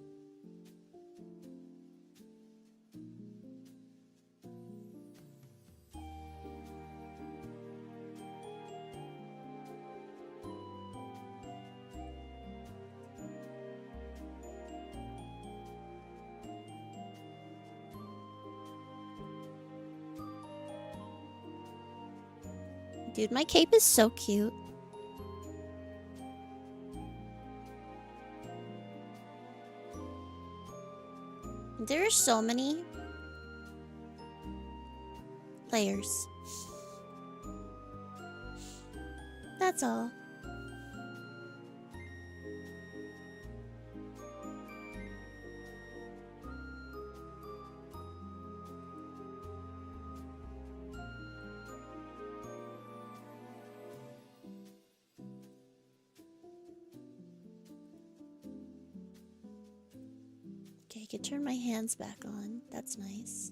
Dude, my cape is so cute. There are so many layers. That's all. Okay, I can turn my hands back on. That's nice.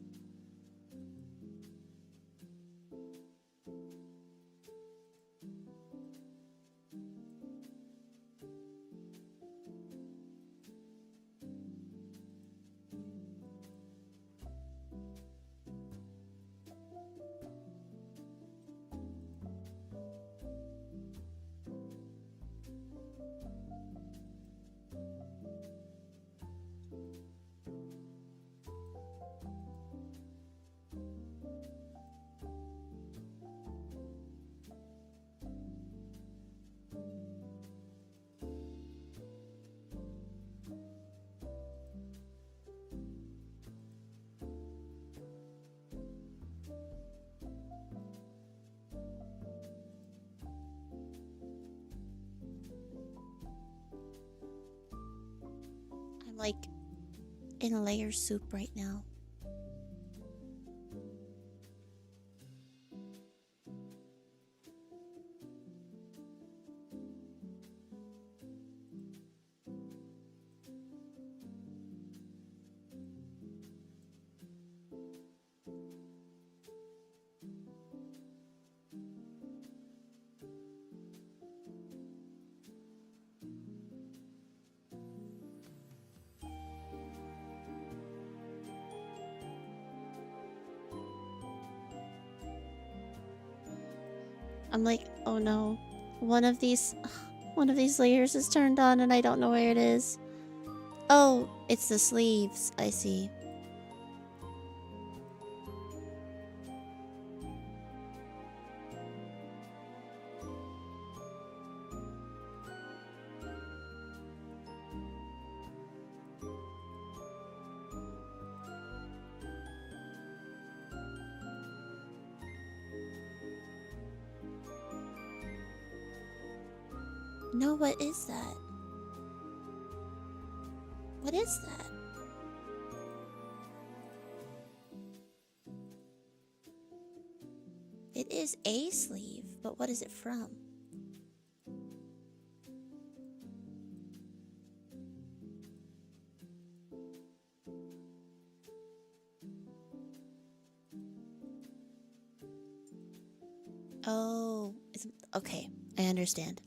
I'm like in a layer soup right now. I'm like, oh no. One of these layers is turned on and I don't know where it is. Oh, it's the sleeves. I see. No, what is that? What is that? It is a sleeve, but what is it from? Oh, it's okay. I understand.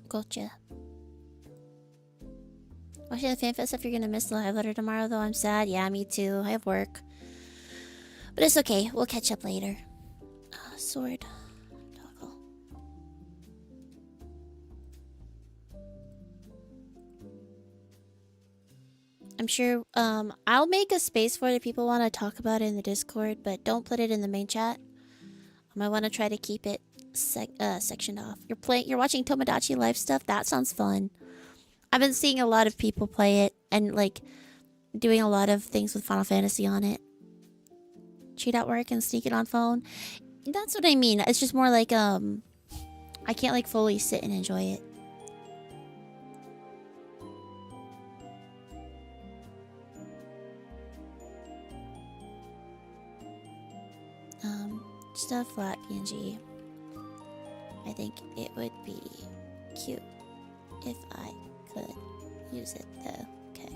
Gotcha. Watching the fanfest stuff, you're gonna miss the live letter tomorrow, though. I'm sad. Yeah, me too. I have work. But it's okay. We'll catch up later. Sword. Toggle. I'm sure, I'll make a space for it if people want to talk about it in the Discord, but don't put it in the main chat. I want to try to keep it sectioned off. You're watching Tomodachi Life stuff? That sounds fun. I've been seeing a lot of people play it and like doing a lot of things with Final Fantasy on it. Cheat at work and sneak it on phone. That's what I mean. It's just more like I can't like fully sit and enjoy it. Just a flat PNG. I think it would be cute if I could use it though. Okay.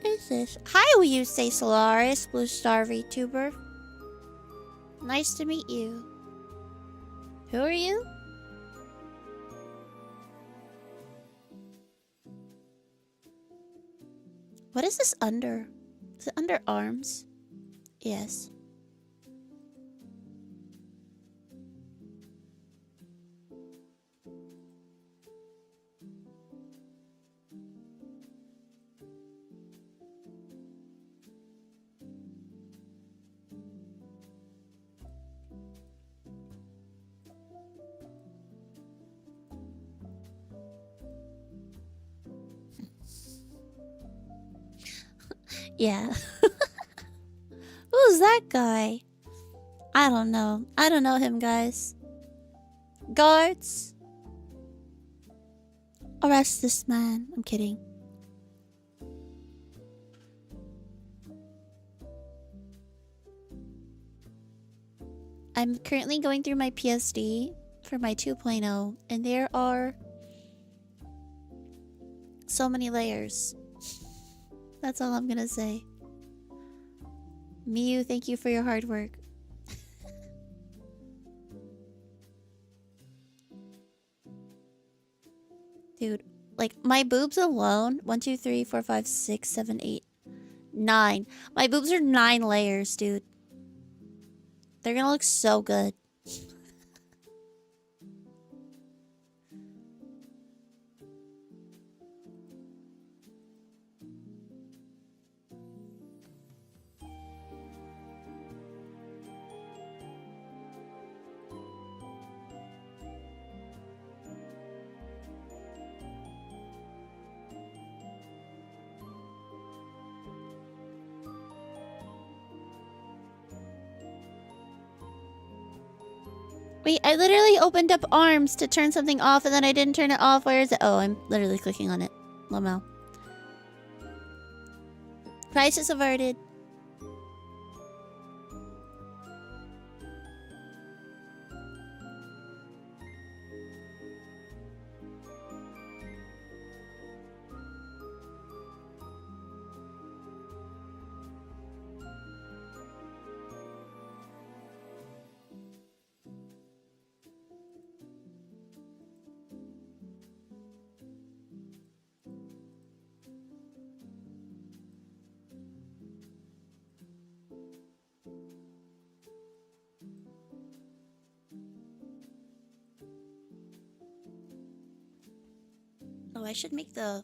is this? Hi, will you say Solaris, Blue Star VTuber? Nice to meet you. Who are you? What is this under? Is it under arms? Yes. Yeah. Who's that guy? I don't know. I don't know him, guys. Guards, arrest this man. I'm kidding. I'm currently going through my PSD for my 2.0, and there are so many layers. That's all I'm gonna say. Miyu, thank you for your hard work. Dude, like my boobs alone, 1, 2, 3, 4, 5, 6, 7, 8, 9. My boobs are 9 layers, dude. They're gonna look so good. Wait, I literally opened up arms to turn something off and then I didn't turn it off. Where is it? Oh, I'm literally clicking on it. Lamo. Crisis averted. Oh, I should make the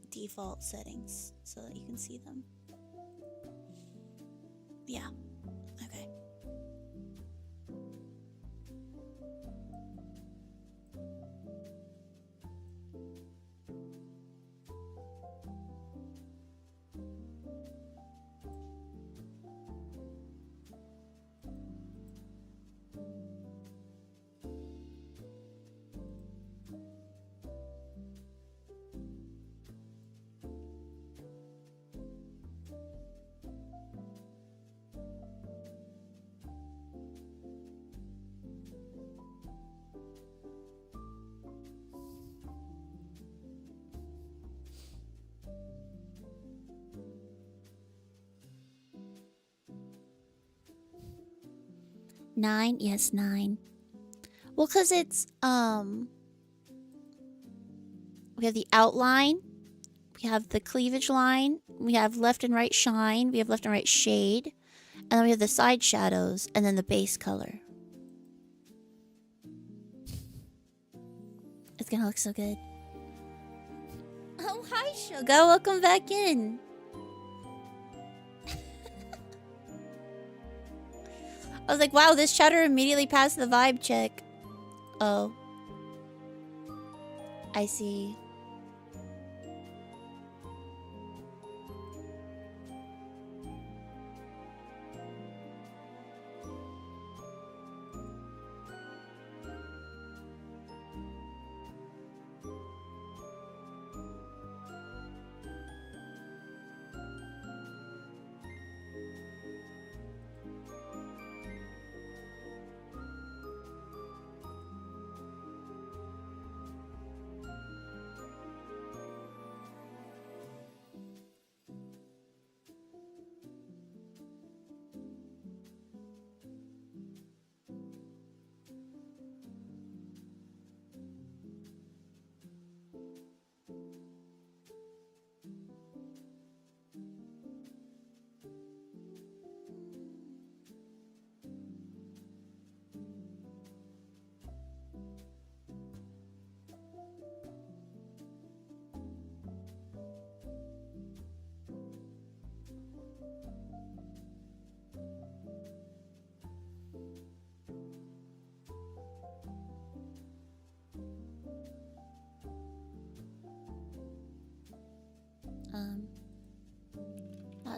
default settings so that you can see them. Yeah. Okay. Nine? Yes, 9. Well, because it's, we have the outline, we have the cleavage line, we have left and right shine, we have left and right shade, and then we have the side shadows, and then the base color. It's gonna look so good. Oh, hi, Sugar. Welcome back in. I was like, wow, this chatter immediately passed the vibe check. Oh. I see.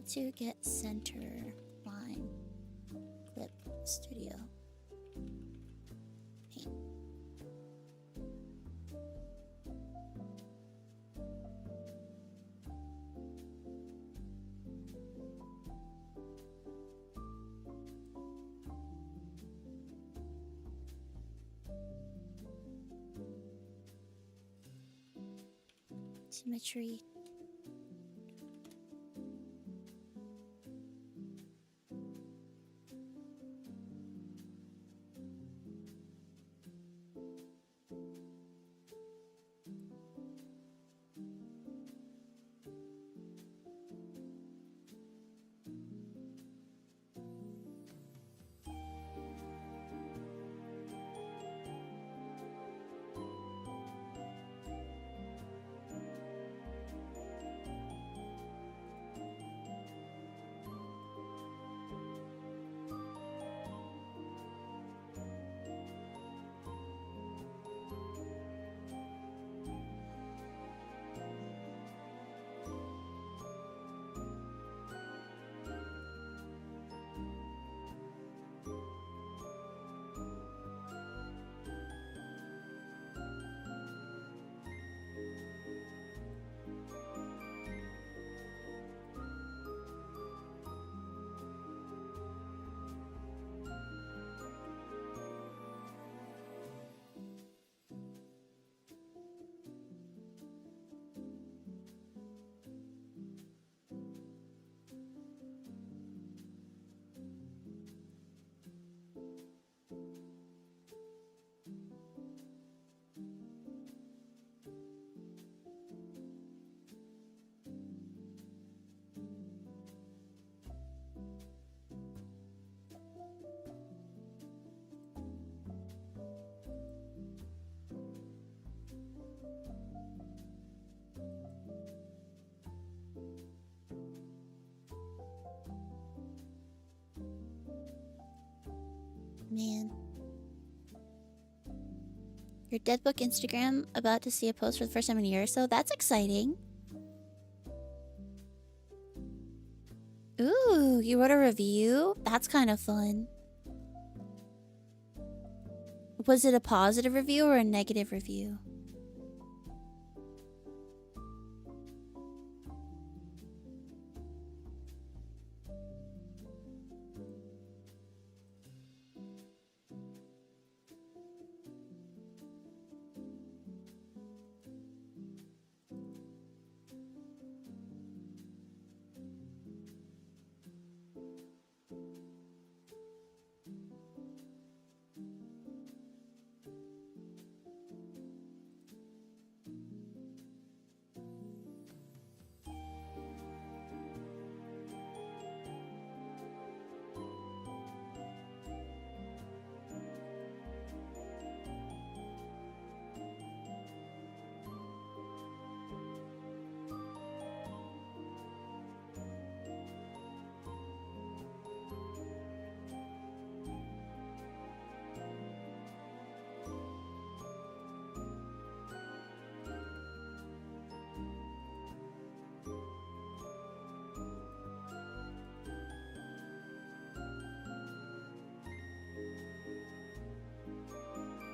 to get center line. Clip studio. Paint. Symmetry. Man. Your Dead Book Instagram about to see a post for the first time in a year or so. That's exciting. Ooh, you wrote a review? That's kind of fun. Was it a positive review or a negative review?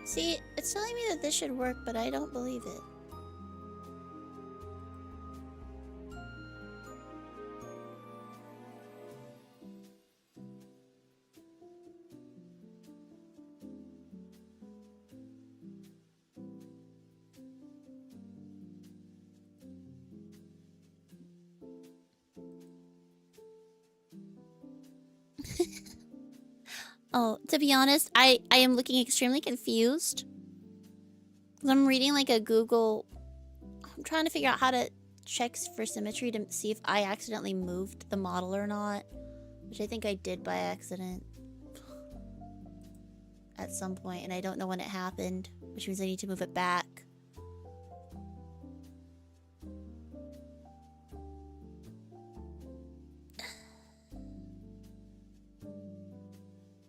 See, it's telling me that this should work, but I don't believe it. Oh, to be honest, I am looking extremely confused. I'm reading like a Google... I'm trying to figure out how to check for symmetry to see if I accidentally moved the model or not. Which I think I did by accident. At some point, and I don't know when it happened. Which means I need to move it back.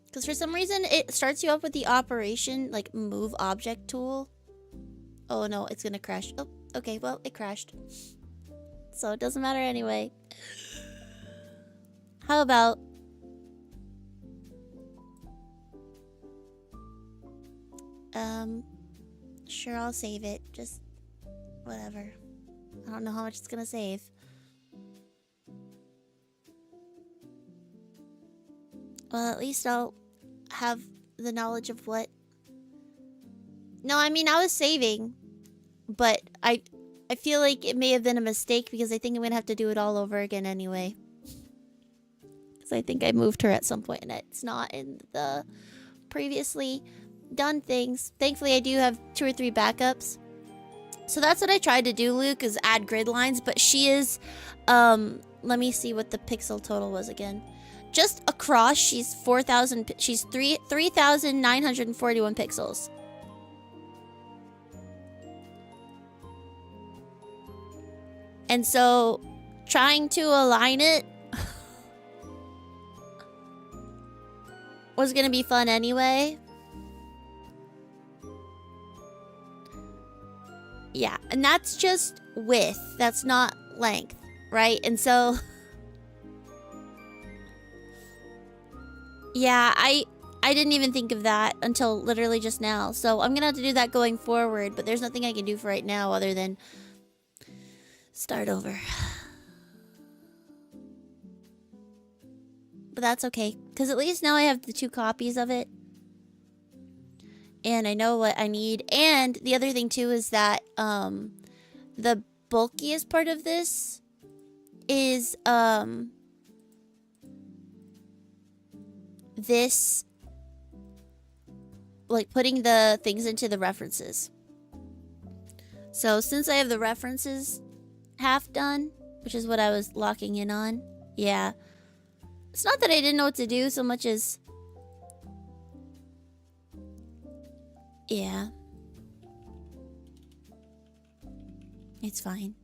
Because for some reason, it starts you up with the operation, like, move object tool. Oh no, it's gonna crash. Oh, okay, well, it crashed. So it doesn't matter anyway. How about... Sure, I'll save it. Just... whatever. I don't know how much it's gonna save. Well, at least I'll have the knowledge of what... No, I mean, I was saving. But I feel like it may have been a mistake because I think I'm gonna have to do it all over again anyway. Because I think I moved her at some point and it's not in the previously done things. Thankfully, I do have 2 or 3 backups. So that's what I tried to do, Luke, is add grid lines. But she is, let me see what the pixel total was again. Just across, she's 4,000, she's 3,941 pixels. And so, trying to align it was gonna be fun anyway. Yeah, and that's just width. That's not length, right? And so... yeah, I didn't even think of that until literally just now. So I'm gonna have to do that going forward, but there's nothing I can do for right now other than start over. But that's okay, because at least now I have the 2 copies of it. And I know what I need. And the other thing too is that the bulkiest part of this is this, like putting the things into the references. So since I have the references half done, which is what I was locking in on, yeah. It's not that I didn't know what to do so much as... yeah. It's fine.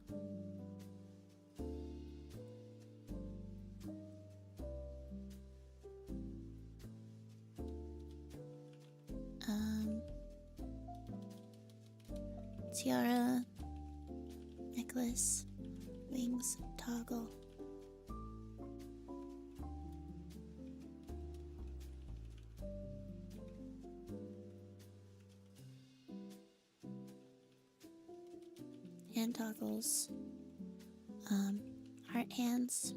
Tiara, necklace, wings, toggle. Hand toggles, heart hands.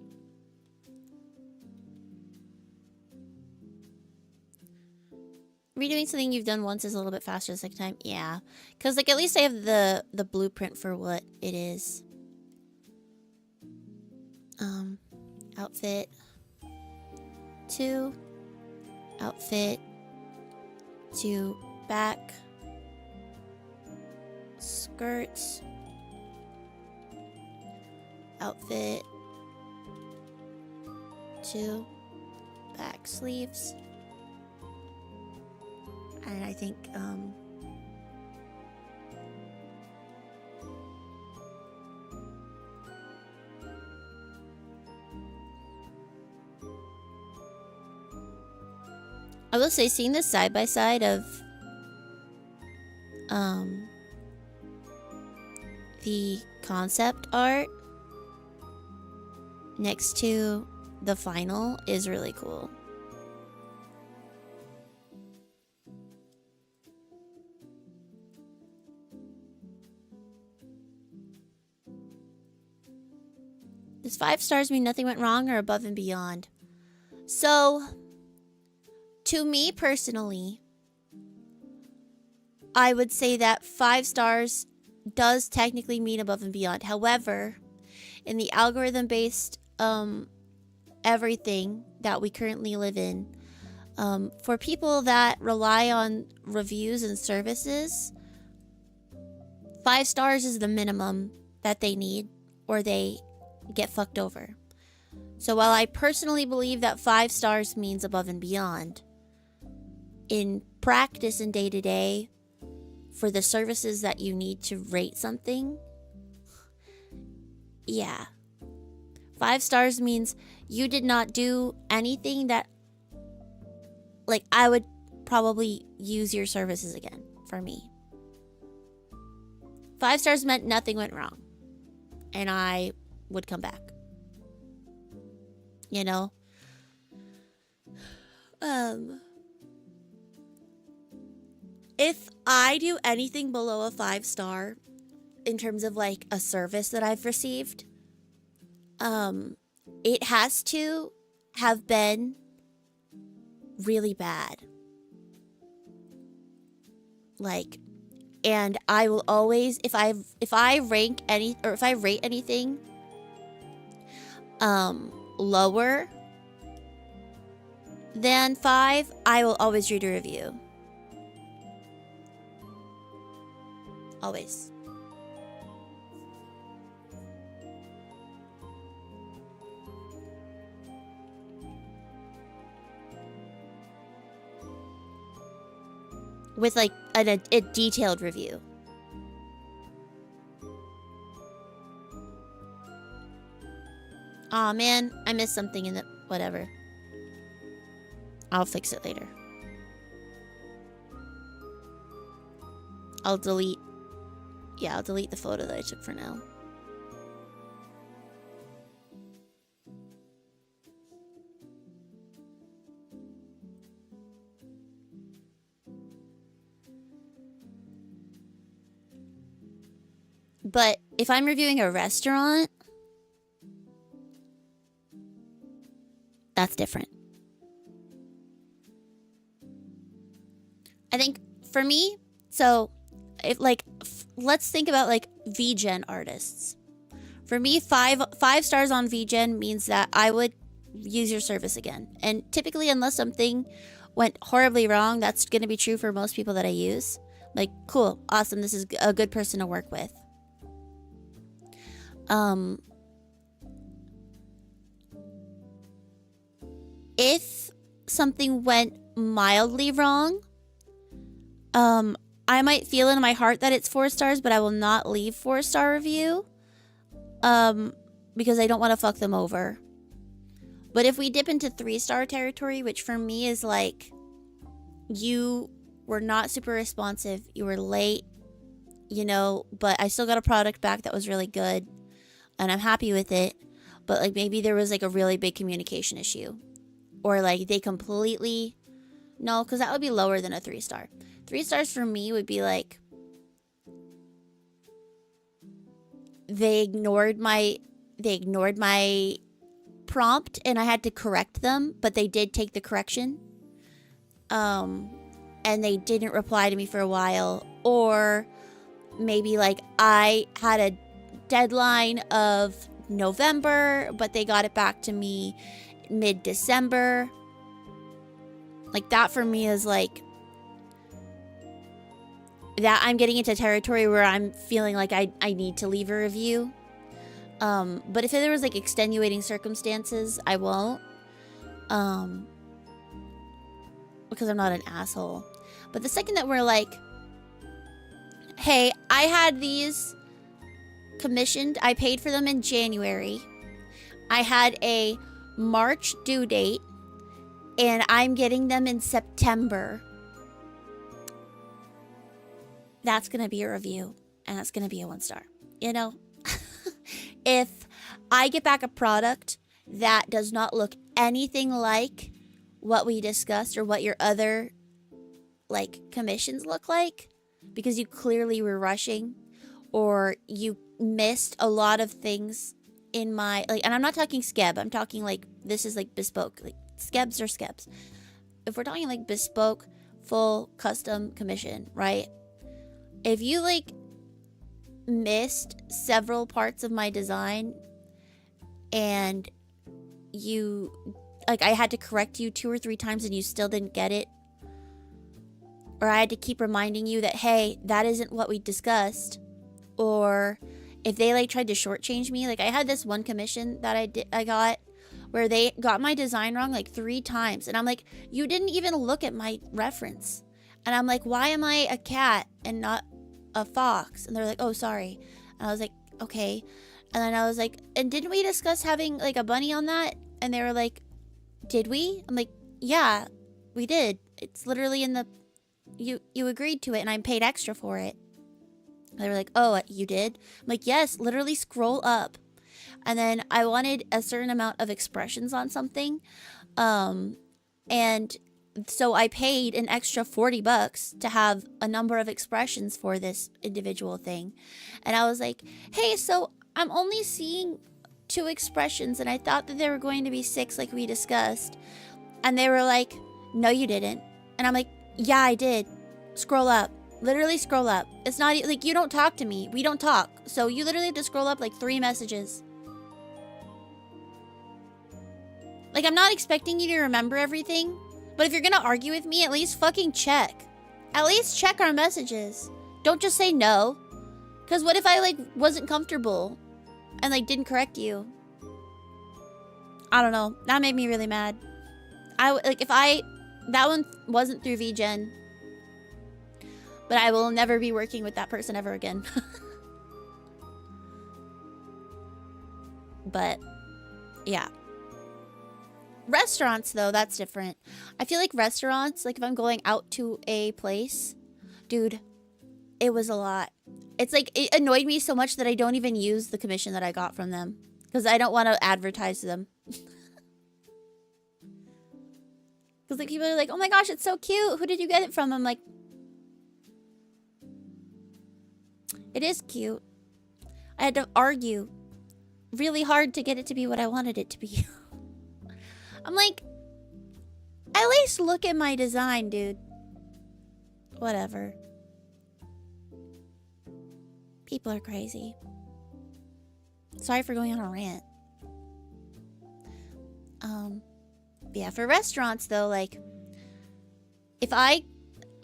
Redoing something you've done once is a little bit faster the second time. Yeah, because like at least I have the blueprint for what it is. Outfit 2, outfit 2, back, skirts, outfit 2, back sleeves. And I think, I will say, seeing this side by side of, the concept art next to the final is really cool. Does 5 stars mean nothing went wrong or above and beyond? So, to me personally, I would say that 5 stars does technically mean above and beyond. However, in the algorithm-based everything that we currently live in, for people that rely on reviews and services, 5 stars is the minimum that they need, or they get fucked over. So while I personally believe that 5 stars means above and beyond, in practice and day-to-day, for the services that you need to rate something, yeah, 5 stars means you did not do anything that, like, I would probably use your services again for me. 5 stars meant nothing went wrong, and I would come back. You know? Um, if I do anything below a 5-star in terms of like a service that I've received, it has to have been really bad. Like, and I will always, if I rank any, or if I rate anything lower than 5, I will always read a review. Always. With like a detailed review. Aw, man, I missed something in the... Whatever. I'll fix it later. I'll delete... Yeah, I'll delete the photo that I took for now. But if I'm reviewing a restaurant, that's different. I think for me, so if like let's think about like VGen artists. For me, five stars on VGen means that I would use your service again. And typically, unless something went horribly wrong, that's going to be true for most people that I use. Like, cool, awesome, this is a good person to work with. If something went mildly wrong, I might feel in my heart that it's 4 stars, but I will not leave 4-star review, because I don't want to fuck them over. But if we dip into 3-star territory, which for me is like, you were not super responsive, you were late, you know, but I still got a product back that was really good, and I'm happy with it, but like maybe there was like a really big communication issue, or like they completely... No, because that would be lower than a 3-star. 3 stars for me would be like, they ignored my prompt and I had to correct them, but they did take the correction. And they didn't reply to me for a while, or maybe like I had a deadline of November, but they got it back to me mid-December. Like that for me is like, that I'm getting into territory where I'm feeling like I need to leave a review. But if there was like extenuating circumstances, I won't. Because I'm not an asshole. But the second that we're like, hey, I had these commissioned, I paid for them in January, I had a March due date, and I'm getting them in September, that's gonna be a review, and that's gonna be a 1-star. You know? If I get back a product that does not look anything like what we discussed or what your other like commissions look like, because you clearly were rushing, or you missed a lot of things in my like, and I'm not talking skeb, I'm talking like, this is like bespoke, like skebs are skebs. If we're talking like bespoke, full custom commission, right? If you like missed several parts of my design and you like, I had to correct you 2 or 3 times and you still didn't get it, or I had to keep reminding you that, hey, that isn't what we discussed, or if they like tried to shortchange me, like I had this one commission that I got where they got my design wrong like 3 times, and I'm like, you didn't even look at my reference, and I'm like, why am I a cat and not a fox? And they're like, oh, sorry. And I was like, okay. And then I was like, and didn't we discuss having like a bunny on that? And they were like, did we? I'm like, yeah, we did. It's literally in the, you agreed to it and I paid extra for it. And they were like, oh, you did? I'm like, yes, literally scroll up. And then I wanted a certain amount of expressions on something. And So I paid an extra $40 to have a number of expressions for this individual thing. And I was like, hey, so I'm only seeing 2 expressions and I thought that there were going to be 6 like we discussed. And they were like, no, you didn't. And I'm like, yeah, I did. Scroll up. Literally scroll up. It's not like you don't talk to me. We don't talk. So you literally have to scroll up like 3 messages. Like, I'm not expecting you to remember everything. But if you're gonna argue with me, at least fucking check. At least check our messages. Don't just say no. Because what if I, like, wasn't comfortable and, like, didn't correct you? I don't know. That made me really mad. That one wasn't through VGen. But I will never be working with that person ever again. But, yeah. Restaurants, though, that's different. I feel like restaurants, like if I'm going out to a place, dude, it was a lot. It's like, it annoyed me so much that I don't even use the commission that I got from them. Because I don't want to advertise them. Because like people are like, oh my gosh, it's so cute. Who did you get it from? I'm like, it is cute. I had to argue really hard to get it to be what I wanted it to be. I'm like, at least look at my design, dude. Whatever. People are crazy. Sorry for going on a rant. Yeah, for restaurants though, like, if I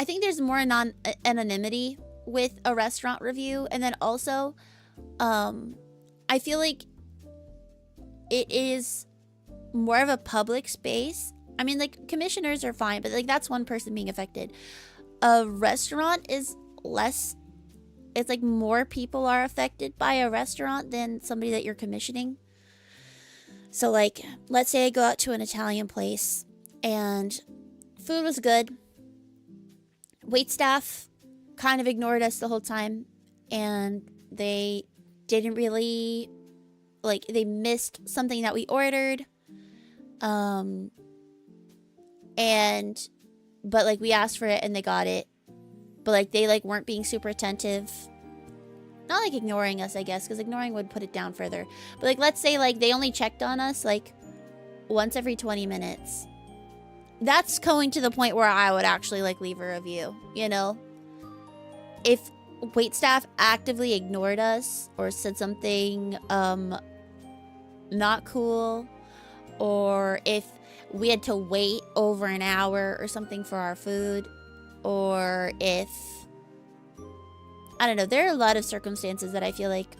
think there's more anonymity with a restaurant review, and then also, I feel like it is more of a public space. I mean, like, commissioners are fine, but like that's one person being affected. A restaurant is less. It's like more people are affected by a restaurant than somebody that you're commissioning. So like, let's say I go out to an Italian place and food was good. Waitstaff kind of ignored us the whole time, and they didn't really, like, they missed something that we ordered. But like we asked for it and they got it. But like they like weren't being super attentive. Not like ignoring us, I guess, because ignoring would put it down further. But like, let's say like they only checked on us like once every 20 minutes. That's going to the point where I would actually like leave a review, you know? If waitstaff actively ignored us or said something not cool, or if we had to wait over an hour or something for our food, or if, I don't know, there are a lot of circumstances that I feel like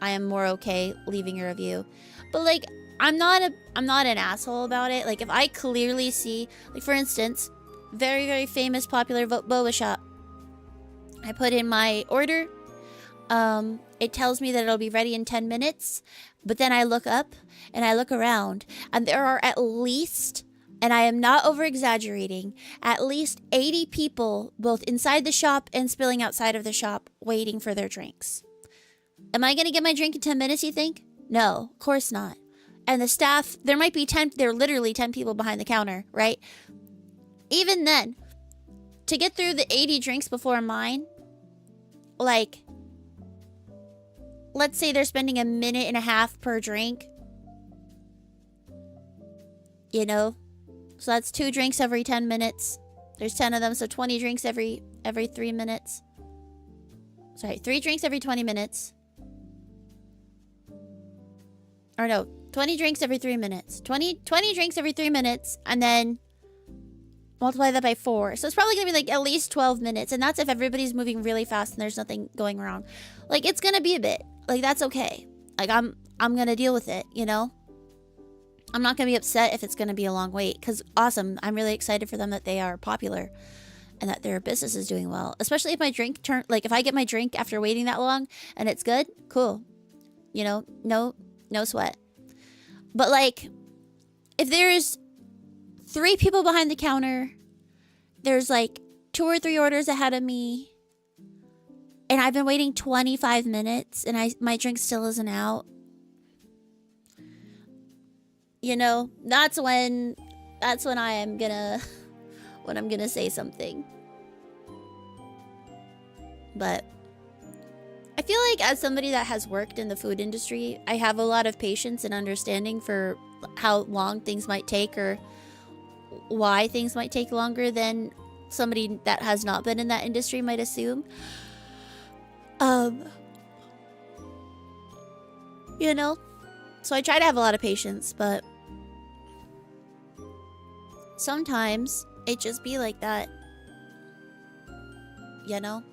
I am more okay leaving a review. But like, I'm not an asshole about it. Like, if I clearly see, like, for instance, very, very famous popular boba shop. I put in my order. It tells me that it'll be ready in 10 minutes. But then I look up and I look around, and there are at least, and I am not over exaggerating, at least 80 people both inside the shop and spilling outside of the shop waiting for their drinks. Am I going to get my drink in 10 minutes, you think? No, of course not. And the staff, there might be 10, there are literally 10 people behind the counter, right? Even then, to get through the 80 drinks before mine, like, let's say they're spending a minute and a half per drink. You know? So that's 2 drinks every 10 minutes. There's 10 of them, so 20 drinks every 3 minutes. Sorry, 3 drinks every 20 minutes. Or no, 20 drinks every 3 minutes. 20 drinks every 3 minutes, and then multiply that by 4. So it's probably going to be like at least 12 minutes, and that's if everybody's moving really fast and there's nothing going wrong. Like, it's going to be a bit. Like, that's okay. Like, I'm going to deal with it, you know? I'm not going to be upset if it's going to be a long wait, because awesome. I'm really excited for them that they are popular and that their business is doing well. Especially if my drink if I get my drink after waiting that long and it's good, cool. You know, no sweat. But like, if there's 3 people behind the counter, there's like 2 or 3 orders ahead of me, and I've been waiting 25 minutes and my drink still isn't out. You know, that's when I am gonna when I'm gonna say something. But I feel like as somebody that has worked in the food industry, I have a lot of patience and understanding for how long things might take or why things might take longer than somebody that has not been in that industry might assume. You know? So I try to have a lot of patience, but sometimes it just be like that. You know?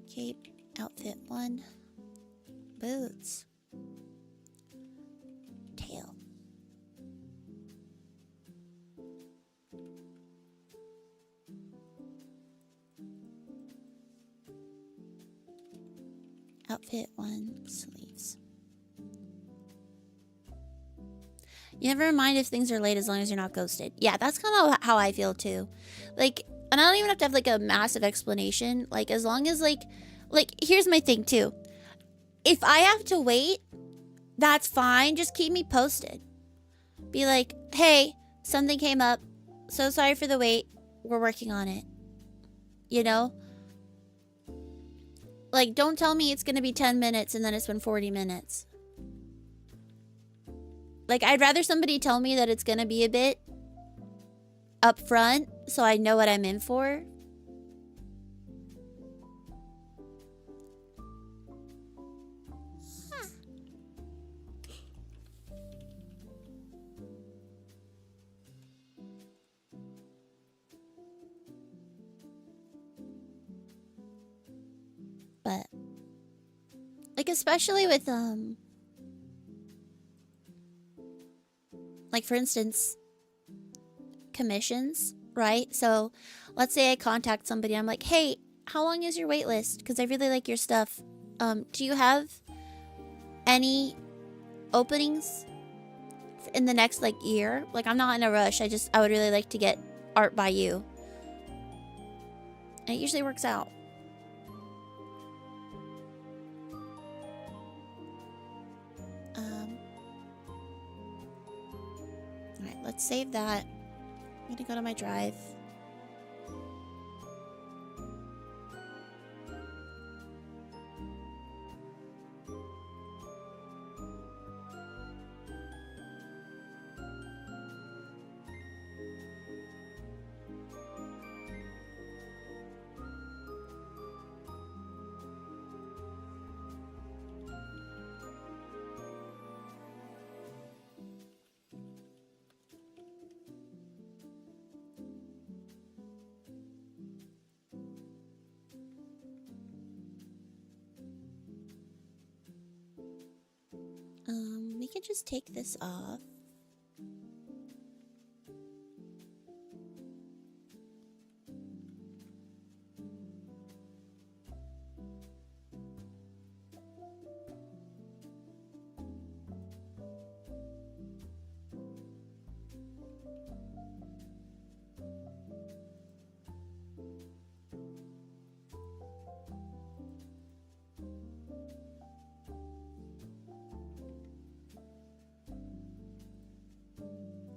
Cape, outfit 1, boots, tail. Outfit 1, sleeves. You never mind if things are late as long as you're not ghosted. Yeah, that's kind of how I feel too. Like, and I don't even have to have like a massive explanation. Like, as long as like, here's my thing too. If I have to wait, that's fine. Just keep me posted. Be like, hey, something came up. So sorry for the wait. We're working on it. You know? Like, don't tell me it's gonna be 10 minutes and then it's been 40 minutes. Like, I'd rather somebody tell me that it's gonna be a bit up front so I know what I'm in for. But, like, especially with, like, for instance, commissions, right? So, let's say I contact somebody. I'm like, hey, how long is your wait list? Because I really like your stuff. Do you have any openings in the next, like, year? Like, I'm not in a rush. I would really like to get art by you. And it usually works out. Alright, let's save that. I'm gonna go to my drive. We can just take this off.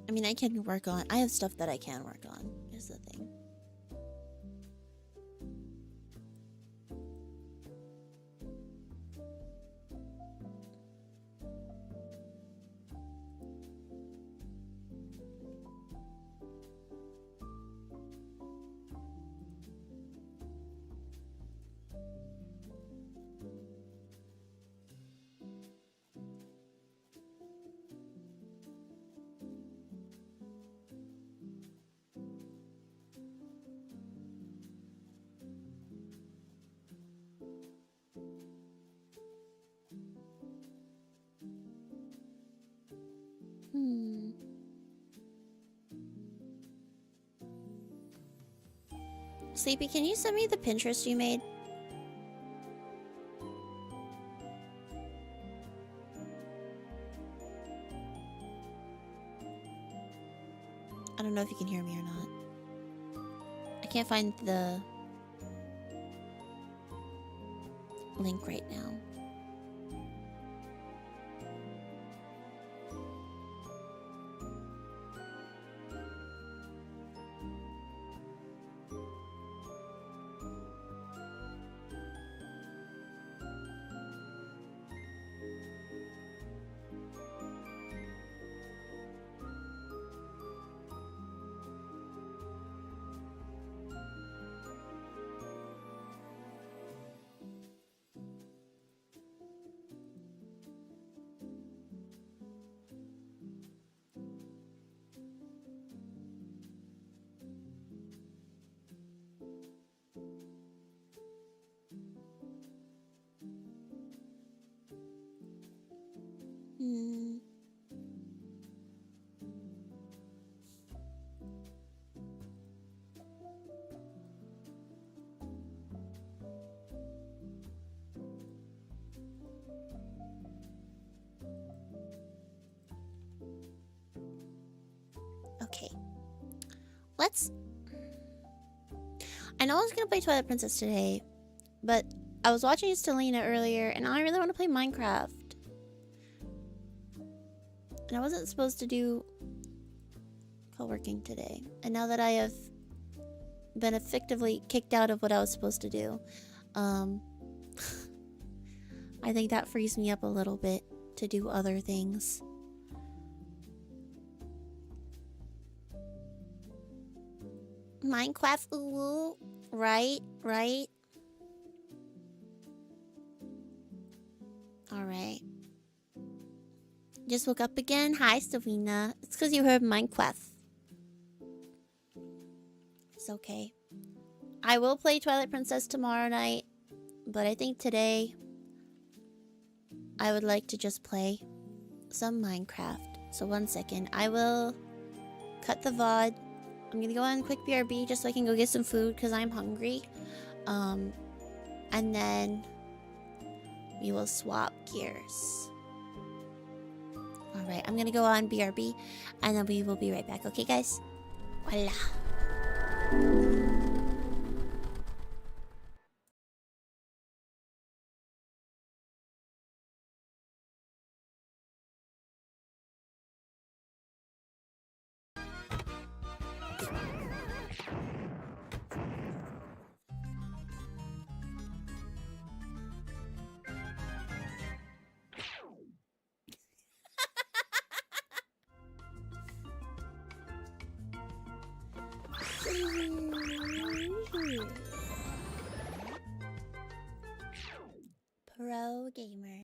I mean, I can work on... I have stuff that I can work on, is the thing. Sleepy, can you send me the Pinterest you made? I don't know if you can hear me or not. can't find the link right now. Hmm. Okay. Let's... I know I was gonna play Twilight Princess today, but I was watching Stellina earlier, and I really want to play Minecraft. And I wasn't supposed to do co-working today. And now that I have been effectively kicked out of what I was supposed to do, I think that frees me up a little bit to do other things. Minecraft, ooh, right. Alright. Just woke up again? Hi, Savina. It's because you heard Minecraft. It's okay. I will play Twilight Princess tomorrow night, but I think today I would like to just play some Minecraft. So 1 second. I will cut the VOD. I'm gonna go on quick BRB just so I can go get some food because I'm hungry. And then we will swap gears. Alright, I'm gonna go on BRB and then we will be right back. Okay, guys? Voila. Pro gamer.